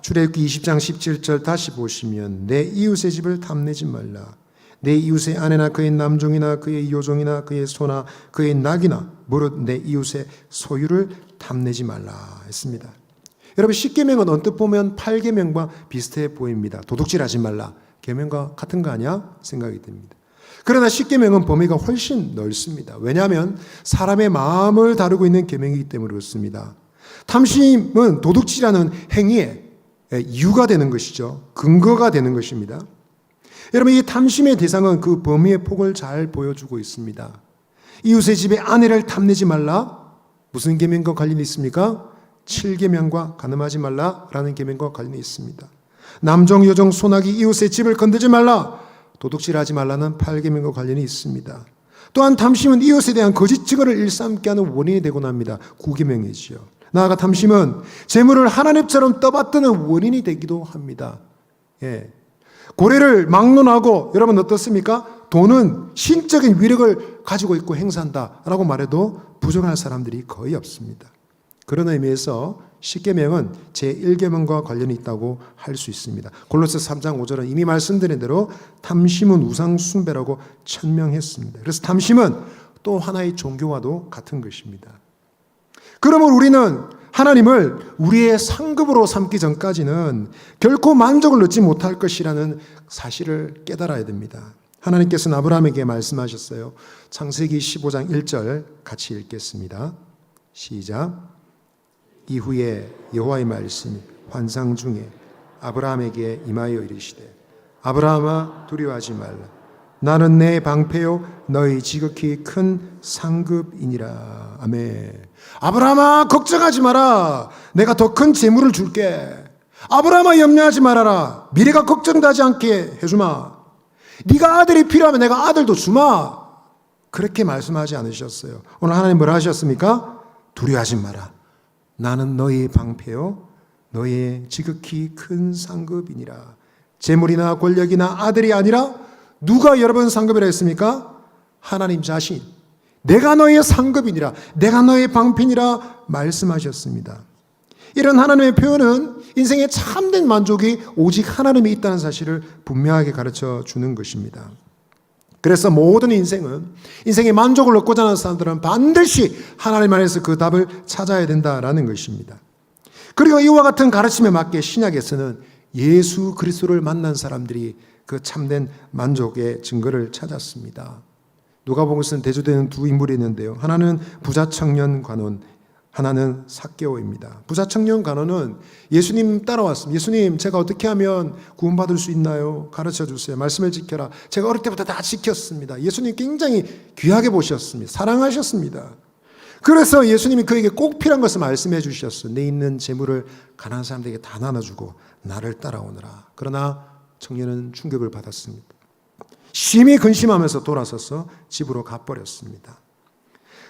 출애굽기 20장 17절 다시 보시면 내 이웃의 집을 탐내지 말라. 내 이웃의 아내나 그의 남종이나 그의 여종이나 그의 소나 그의 낙이나 무릇 내 이웃의 소유를 탐내지 말라 했습니다. 여러분, 10계명은 언뜻 보면 8계명과 비슷해 보입니다. 도둑질하지 말라. 계명과 같은 거 아니야? 생각이 듭니다. 그러나 10계명은 범위가 훨씬 넓습니다. 왜냐하면 사람의 마음을 다루고 있는 계명이기 때문에 그렇습니다. 탐심은 도둑질하는 행위에 이유가 되는 것이죠. 근거가 되는 것입니다. 여러분, 이 탐심의 대상은 그 범위의 폭을 잘 보여주고 있습니다. 이웃의 집에 아내를 탐내지 말라. 무슨 계명과 관련이 있습니까? 7계명과 간음하지 말라라는 계명과 관련이 있습니다. 남종, 여종, 소나기, 이웃의 집을 건드지 말라. 도둑질하지 말라는 8계명과 관련이 있습니다. 또한 탐심은 이웃에 대한 거짓 증언을 일삼게 하는 원인이 되곤 합니다. 구계명이지요. 나아가 탐심은 재물을 하나님처럼 떠받드는 원인이 되기도 합니다. 예. 고래를 막론하고 여러분 어떻습니까? 돈은 신적인 위력을 가지고 있고 행사한다라고 말해도 부정할 사람들이 거의 없습니다. 그런 의미에서 십계명은 제1계명과 관련이 있다고 할 수 있습니다. 골로새 3장 5절은 이미 말씀드린 대로 탐심은 우상 숭배라고 천명했습니다. 그래서 탐심은 또 하나의 종교와도 같은 것입니다. 그러면 우리는 하나님을 우리의 상급으로 삼기 전까지는 결코 만족을 얻지 못할 것이라는 사실을 깨달아야 됩니다. 하나님께서는 아브라함에게 말씀하셨어요. 창세기 15장 1절 같이 읽겠습니다. 시작. 이후에 여호와의 말씀이 환상 중에 아브라함에게 임하여 이르시되 아브라함아 두려워하지 말라. 나는 내 방패요 너희 지극히 큰 상급이니라. 아멘. 아브라함아 걱정하지 마라. 내가 더 큰 재물을 줄게. 아브라함아 염려하지 말아라. 미래가 걱정되지 않게 해주마. 네가 아들이 필요하면 내가 아들도 주마. 그렇게 말씀하지 않으셨어요. 오늘 하나님 뭐라 하셨습니까? 두려워하지 마라. 나는 너의 방패요 너의 지극히 큰 상급이니라. 재물이나 권력이나 아들이 아니라 누가 여러분 상급이라 했습니까? 하나님 자신. 내가 너의 상급이니라. 내가 너의 방패니라 말씀하셨습니다. 이런 하나님의 표현은 인생의 참된 만족이 오직 하나님이 있다는 사실을 분명하게 가르쳐 주는 것입니다. 그래서 모든 인생의 만족을 얻고자 하는 사람들은 반드시 하나님 안에서 그 답을 찾아야 된다라는 것입니다. 그리고 이와 같은 가르침에 맞게 신약에서는 예수 그리스도를 만난 사람들이 그 참된 만족의 증거를 찾았습니다. 누가복음에서는 대조되는 두 인물이 있는데요. 하나는 부자 청년 관원, 하나는 삭개오입니다. 부자 청년 관원은 예수님 따라왔습니다. 예수님, 제가 어떻게 하면 구원받을 수 있나요? 가르쳐 주세요. 말씀을 지켜라. 제가 어릴 때부터 다 지켰습니다. 예수님 굉장히 귀하게 보셨습니다. 사랑하셨습니다. 그래서 예수님이 그에게 꼭 필요한 것을 말씀해 주셨어요. 내 있는 재물을 가난한 사람들에게 다 나눠주고 나를 따라오너라. 그러나 청년은 충격을 받았습니다. 심히 근심하면서 돌아서서 집으로 가버렸습니다.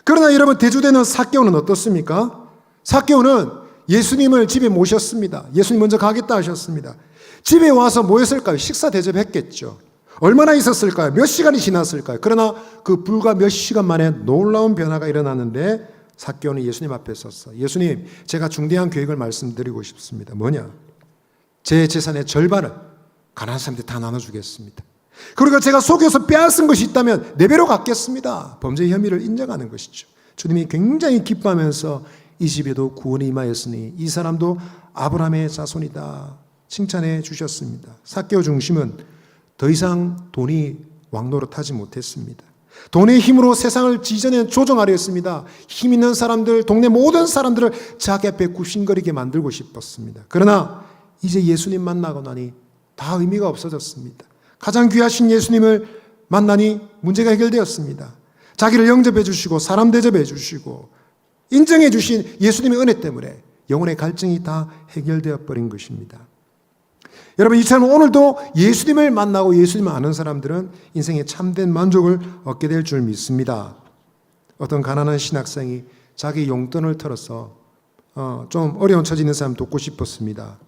그러나 여러분 대조되는 삭개오는 어떻습니까? 삭개오는 예수님을 집에 모셨습니다. 예수님 먼저 가겠다 하셨습니다. 집에 와서 뭐 했을까요? 식사 대접했겠죠. 얼마나 있었을까요? 몇 시간이 지났을까요? 그러나 그 불과 몇 시간 만에 놀라운 변화가 일어났는데 삭개오는 예수님 앞에 섰어. 예수님, 제가 중대한 계획을 말씀드리고 싶습니다. 뭐냐? 제 재산의 절반을 가난한 사람들이 다 나눠주겠습니다. 그리고 제가 속여서 빼앗은 것이 있다면 4배로 갚겠습니다. 범죄 혐의를 인정하는 것이죠. 주님이 굉장히 기뻐하면서 이 집에도 구원이 임하였으니 이 사람도 아브라함의 자손이다 칭찬해 주셨습니다. 삭개오 중심은 더 이상 돈이 왕노릇하지 못했습니다. 돈의 힘으로 세상을 지전에 조종하려 했습니다. 힘 있는 사람들, 동네 모든 사람들을 자기 앞에 굽신거리게 만들고 싶었습니다. 그러나 이제 예수님 만나고 나니 다 의미가 없어졌습니다. 가장 귀하신 예수님을 만나니 문제가 해결되었습니다. 자기를 영접해 주시고 사람 대접해 주시고 인정해 주신 예수님의 은혜 때문에 영혼의 갈증이 다 해결되어 버린 것입니다. 여러분, 이처럼 오늘도 예수님을 만나고 예수님을 아는 사람들은 인생의 참된 만족을 얻게 될 줄 믿습니다. 어떤 가난한 신학생이 자기 용돈을 털어서 좀 어려운 처지 있는 사람 돕고 싶었습니다.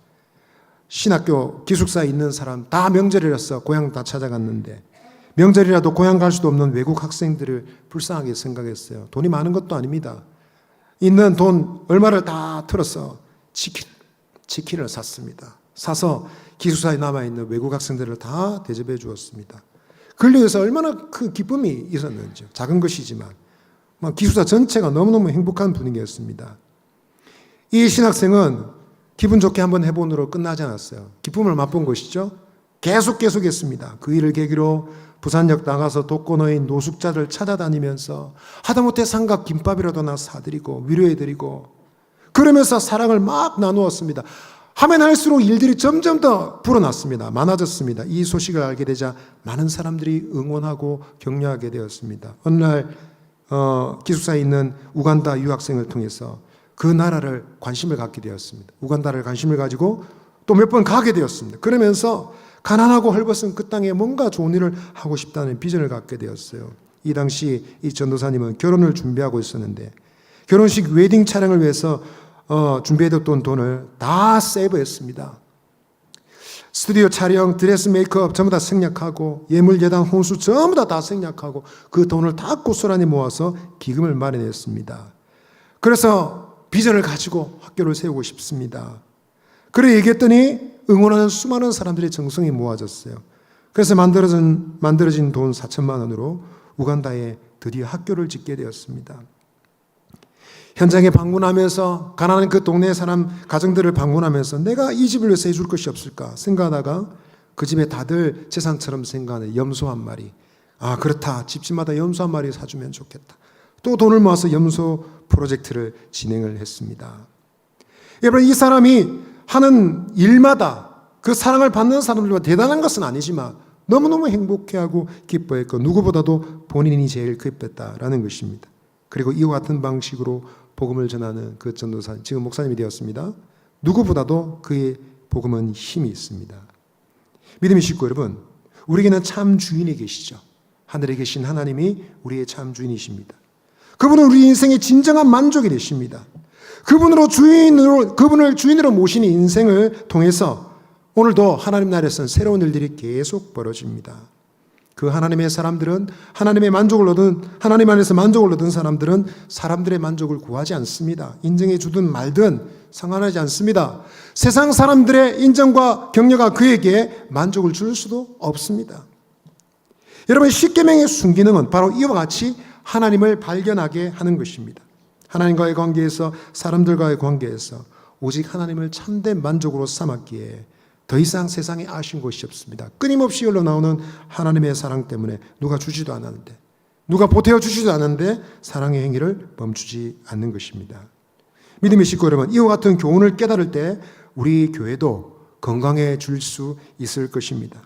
신학교 기숙사에 있는 사람 다 명절이라서 고향 다 찾아갔는데 명절이라도 고향 갈 수도 없는 외국 학생들을 불쌍하게 생각했어요. 돈이 많은 것도 아닙니다. 있는 돈 얼마를 다 털어서 치킨을 샀습니다. 사서 기숙사에 남아있는 외국 학생들을 다 대접해 주었습니다. 그러면서 얼마나 큰 기쁨이 있었는지, 작은 것이지만 기숙사 전체가 너무너무 행복한 분위기였습니다. 이 신학생은 기분 좋게 한번 해본으로 끝나지 않았어요. 기쁨을 맛본 것이죠. 계속 했습니다. 그 일을 계기로 부산역 나가서 독거노인 노숙자들 찾아다니면서 하다못해 삼각 김밥이라도 나 사드리고 위로해드리고 그러면서 사랑을 막 나누었습니다. 하면 할수록 일들이 점점 더 불어났습니다. 많아졌습니다. 이 소식을 알게 되자 많은 사람들이 응원하고 격려하게 되었습니다. 어느 날 기숙사에 있는 우간다 유학생을 통해서 그 나라를 관심을 갖게 되었습니다. 우간다를 관심을 가지고 또 몇 번 가게 되었습니다. 그러면서 가난하고 헐벗은 그 땅에 뭔가 좋은 일을 하고 싶다는 비전을 갖게 되었어요. 이 당시 이 전도사님은 결혼을 준비하고 있었는데 결혼식 웨딩 촬영을 위해서 준비해뒀던 돈을 다 세이브했습니다. 스튜디오 촬영, 드레스 메이크업 전부 다 생략하고 예물 예당 혼수 전부 다 생략하고 그 돈을 다 고스란히 모아서 기금을 마련했습니다. 그래서 비전을 가지고 학교를 세우고 싶습니다. 그래 얘기했더니 응원하는 수많은 사람들의 정성이 모아졌어요. 그래서 만들어진 돈 4천만 원으로 우간다에 드디어 학교를 짓게 되었습니다. 현장에 방문하면서 가난한 그 동네 사람 가정들을 방문하면서 내가 이 집을 위해서 해줄 것이 없을까 생각하다가 그 집에 다들 재산처럼 생각하는 염소 한 마리, 아 그렇다, 집집마다 염소 한 마리 사주면 좋겠다. 또 돈을 모아서 염소 프로젝트를 진행을 했습니다. 여러분, 이 사람이 하는 일마다 그 사랑을 받는 사람들과 대단한 것은 아니지만 너무너무 행복해하고 기뻐했고 누구보다도 본인이 제일 기뻤다라는 것입니다. 그리고 이와 같은 방식으로 복음을 전하는 그 전도사, 지금 목사님이 되었습니다. 누구보다도 그의 복음은 힘이 있습니다. 믿음의 식구 여러분, 우리에게는 참 주인이 계시죠. 하늘에 계신 하나님이 우리의 참 주인이십니다. 그분은 우리 인생의 진정한 만족이 되십니다. 그분을 주인으로 모시는 인생을 통해서 오늘도 하나님 나라에서는 새로운 일들이 계속 벌어집니다. 그 하나님의 사람들은 하나님 안에서 만족을 얻은 사람들은 사람들의 만족을 구하지 않습니다. 인정해 주든 말든 상관하지 않습니다. 세상 사람들의 인정과 격려가 그에게 만족을 줄 수도 없습니다. 여러분, 십계명의 순기능은 바로 이와 같이 하나님을 발견하게 하는 것입니다. 하나님과의 관계에서, 사람들과의 관계에서 오직 하나님을 참된 만족으로 삼았기에 더 이상 세상에 아쉬운 것이 없습니다. 끊임없이 흘러나오는 하나님의 사랑 때문에 누가 주지도 않았는데, 누가 보태어 주지도 않았는데 사랑의 행위를 멈추지 않는 것입니다. 믿음의 식구 여러분, 이와 같은 교훈을 깨달을 때 우리 교회도 건강해질 수 있을 것입니다.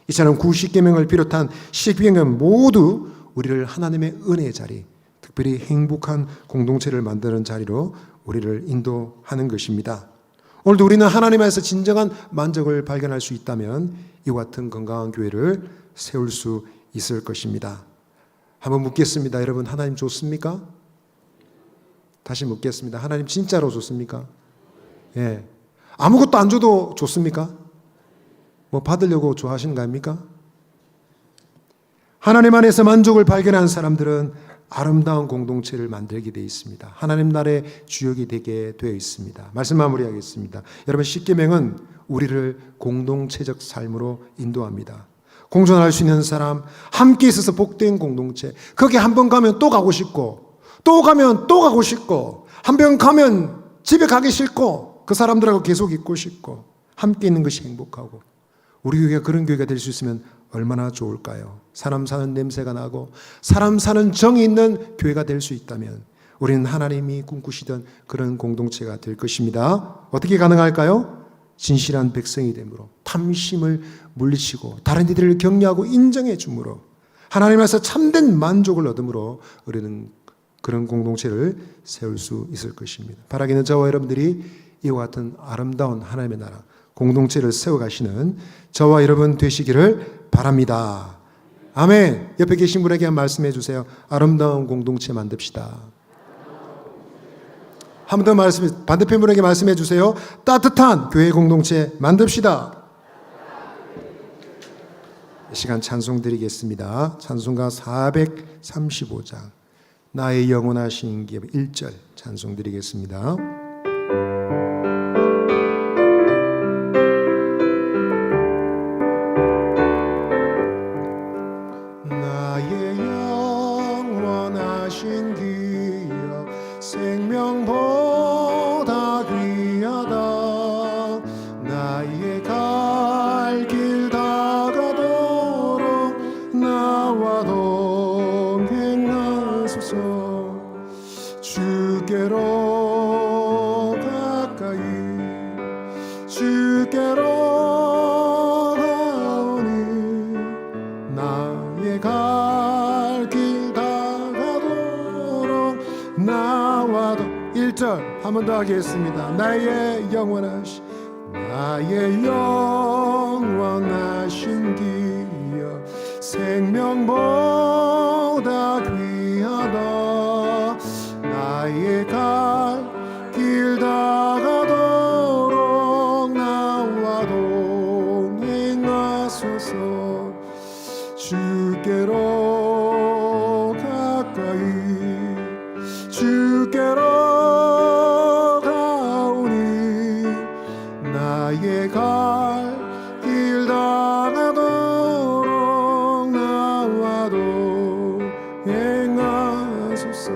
이처럼 구십계명을 비롯한 십계명은 모두 우리를 하나님의 은혜의 자리, 특별히 행복한 공동체를 만드는 자리로 우리를 인도하는 것입니다. 오늘도 우리는 하나님 안에서 진정한 만족을 발견할 수 있다면 이와 같은 건강한 교회를 세울 수 있을 것입니다. 한번 묻겠습니다. 여러분, 하나님 좋습니까? 다시 묻겠습니다. 하나님 진짜로 좋습니까? 예. 아무것도 안 줘도 좋습니까? 뭐 받으려고 좋아하시는 거 아닙니까? 하나님 안에서 만족을 발견한 사람들은 아름다운 공동체를 만들게 되어 있습니다. 하나님 나라의 주역이 되게 되어 있습니다. 말씀 마무리하겠습니다. 여러분, 십계명은 우리를 공동체적 삶으로 인도합니다. 공존할 수 있는 사람, 함께 있어서 복된 공동체, 거기 한 번 가면 또 가고 싶고, 또 가면 또 가고 싶고, 한 번 가면 집에 가기 싫고, 그 사람들하고 계속 있고 싶고, 함께 있는 것이 행복하고, 우리 교회가 그런 교회가 될 수 있으면 얼마나 좋을까요? 사람 사는 냄새가 나고 사람 사는 정이 있는 교회가 될 수 있다면 우리는 하나님이 꿈꾸시던 그런 공동체가 될 것입니다. 어떻게 가능할까요? 진실한 백성이 됨으로, 탐심을 물리치고 다른 이들을 격려하고 인정해 줌으로, 하나님에서 참된 만족을 얻음으로 우리는 그런 공동체를 세울 수 있을 것입니다. 바라기는 저와 여러분들이 이와 같은 아름다운 하나님의 나라 공동체를 세워가시는 저와 여러분 되시기를 바랍니다. 아멘. 옆에 계신 분에게 말씀해 주세요. 아름다운 공동체 만듭시다. 한 번 더 반대편 분에게 말씀해 주세요. 따뜻한 교회 공동체 만듭시다. 이 시간 찬송 드리겠습니다. 찬송가 435장 나의 영원하신 기업 1절 찬송 드리겠습니다. 생명보다 귀하다. 나의 갈 길 다가도록 나와 동행하소서. 주께로 가까이 주께로 가오니 나의 갈 길 다가도록 나와도 1절 한 번 더 하겠습니다. 나의 영원하신 생명보다 하소서. 주께로 가까이 주께로 가오니 나의 갈 길 다가도록 나와도 행하소서.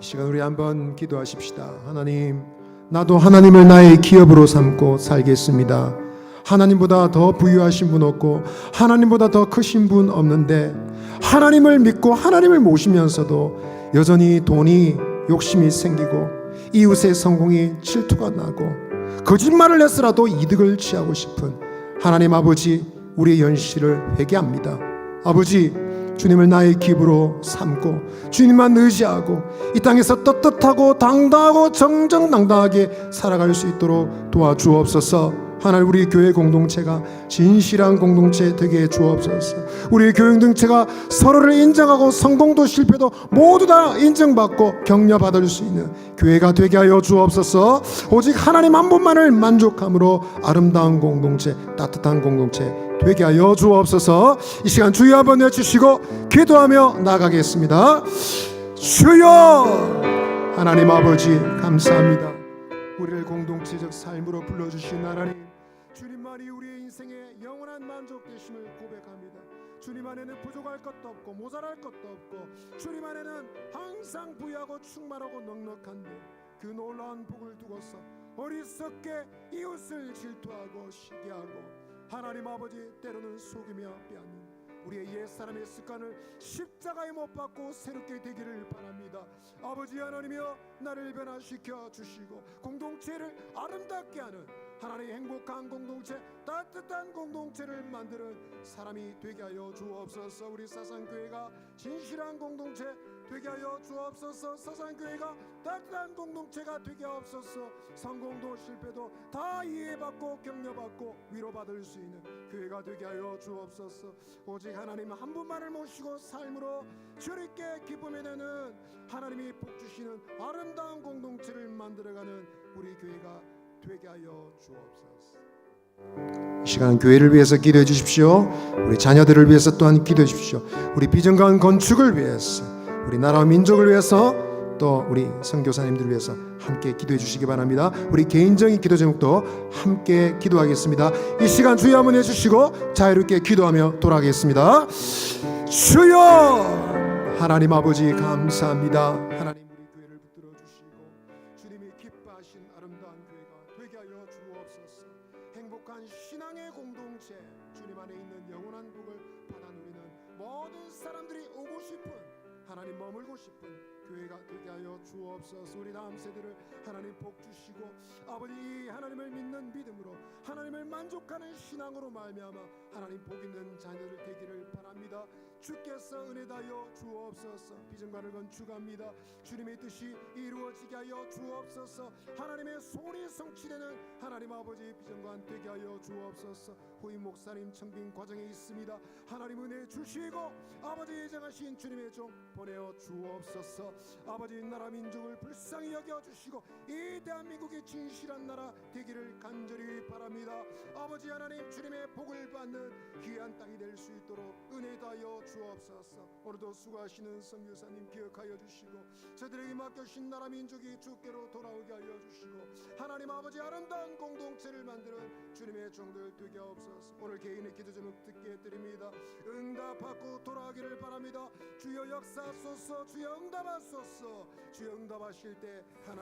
이 시간 우리 한번 기도하십시다. 하나님, 나도 하나님을 나의 기업으로 삼고 살겠습니다. 하나님보다 더 부유하신 분 없고 하나님보다 더 크신 분 없는데 하나님을 믿고 하나님을 모시면서도 여전히 돈이 욕심이 생기고 이웃의 성공이 질투가 나고 거짓말을 해서라도 이득을 취하고 싶은 하나님 아버지, 우리의 현실을 회개합니다. 아버지, 주님을 나의 기업으로 삼고 주님만 의지하고 이 땅에서 떳떳하고 당당하고 정정당당하게 살아갈 수 있도록 도와주옵소서. 하나님, 우리 교회 공동체가 진실한 공동체 되게 해 주옵소서. 우리 교회 공동체가 서로를 인정하고 성공도 실패도 모두 다 인정받고 격려받을 수 있는 교회가 되게 하여 주옵소서. 오직 하나님 한 분만을 만족함으로 아름다운 공동체, 따뜻한 공동체 되게 하여 주옵소서. 이 시간 주여 한번 외치시고 기도하며 나가겠습니다. 주여! 하나님 아버지 감사합니다. 우리를 공동체적 삶으로 불러주신 하나님, 주님만이 우리의 인생의 영원한 만족 되심을 고백합니다. 주님 안에는 부족할 것도 없고 모자랄 것도 없고 주님 안에는 항상 부유하고 충만하고 넉넉한데 그 놀라운 복을 두고서 어리석게 이웃을 질투하고 시기하고 하나님 아버지 때로는 속이며 빼앗는 우리의 옛사람의 습관을 십자가에 못 박고 새롭게 되기를 바랍니다. 아버지 하나님이여, 나를 변화시켜 주시고 공동체를 아름답게 하는 하나님의 행복한 공동체, 따뜻한 공동체를 만드는 사람이 되게 하여 주옵소서. 우리 사상교회가 진실한 공동체 되게 하여 주옵소서. 사상교회가 따뜻한 공동체가 되게 하옵소서. 성공도 실패도 다 이해받고 격려받고 위로받을 수 있는 교회가 되게 하여 주옵소서. 오직 하나님 한 분만을 모시고 삶으로 주님께 기쁨이 되는 하나님이 복 주시는 아름다운 공동체를 만들어가는 우리 교회가 되게 하여 주옵소서. 이 시간 교회를 위해서 기도해 주십시오. 우리 자녀들을 위해서 또한 기도해 주십시오. 우리 비전가운 건축을 위해서, 우리 나라와 민족을 위해서, 또 우리 선교사님들을 위해서 함께 기도해 주시기 바랍니다. 우리 개인적인 기도 제목도 함께 기도하겠습니다. 이 시간 주여 한번 해주시고 자유롭게 기도하며 돌아가겠습니다. 주여! 하나님 아버지 감사합니다. 하나님, 우리 교회를 붙들어 주시고 주님이 기뻐하신 아름다운 교회가 되게 하여 주옵소서. 행복한 신앙의 공동체, 주님 안에 있는 영원한 복을 받아 누리는 모든 사람들이 오고 싶은, 하나님 머물고 싶은 교회가 되게 하여 주옵소서. 우리 다음 세대를 하나님 복 주시고 아버지, 하나님을 믿는 믿음으로 하나님을 만족하는 신앙으로 말미암아 하나님 복 있는 자녀들 되기를 바랍니다. 주께서 은혜 다여 주옵소서. 비전관을 건축합니다. 주님의 뜻이 이루어지게 하여 주옵소서. 하나님의 소원이 성취되는 하나님 아버지 비전관 되게 하여 주옵소서. 후임 목사님 청빙 과정에 있습니다. 하나님 은혜 주시고 아버지 예정하신 주님의 종 보내어 주옵소서. 아버지, 나라 민족을 불쌍히 여겨 주시고 이 대한민국의 진실한 나라 되기를 간절히 바랍니다. 아버지 하나님, 주님의 복을 받는 귀한 땅이 될 수 있도록 은혜 다여 주옵소서. 오늘도 수고하시는 선교사님 기억하여 주시고 저들에게 맡겨주신 나라 민족이 주께로 돌아오게 하여 주시고 하나님 아버지, 아름다운 공동체를 만드는 주님의 종들 되게 하옵소서. 오늘 개인의 기도 제목 듣게 드립니다. 응답받고 돌아가기를 바랍니다. 주여 역사하소서. 주여 응답하소서. 주여 응답하실 때 하나님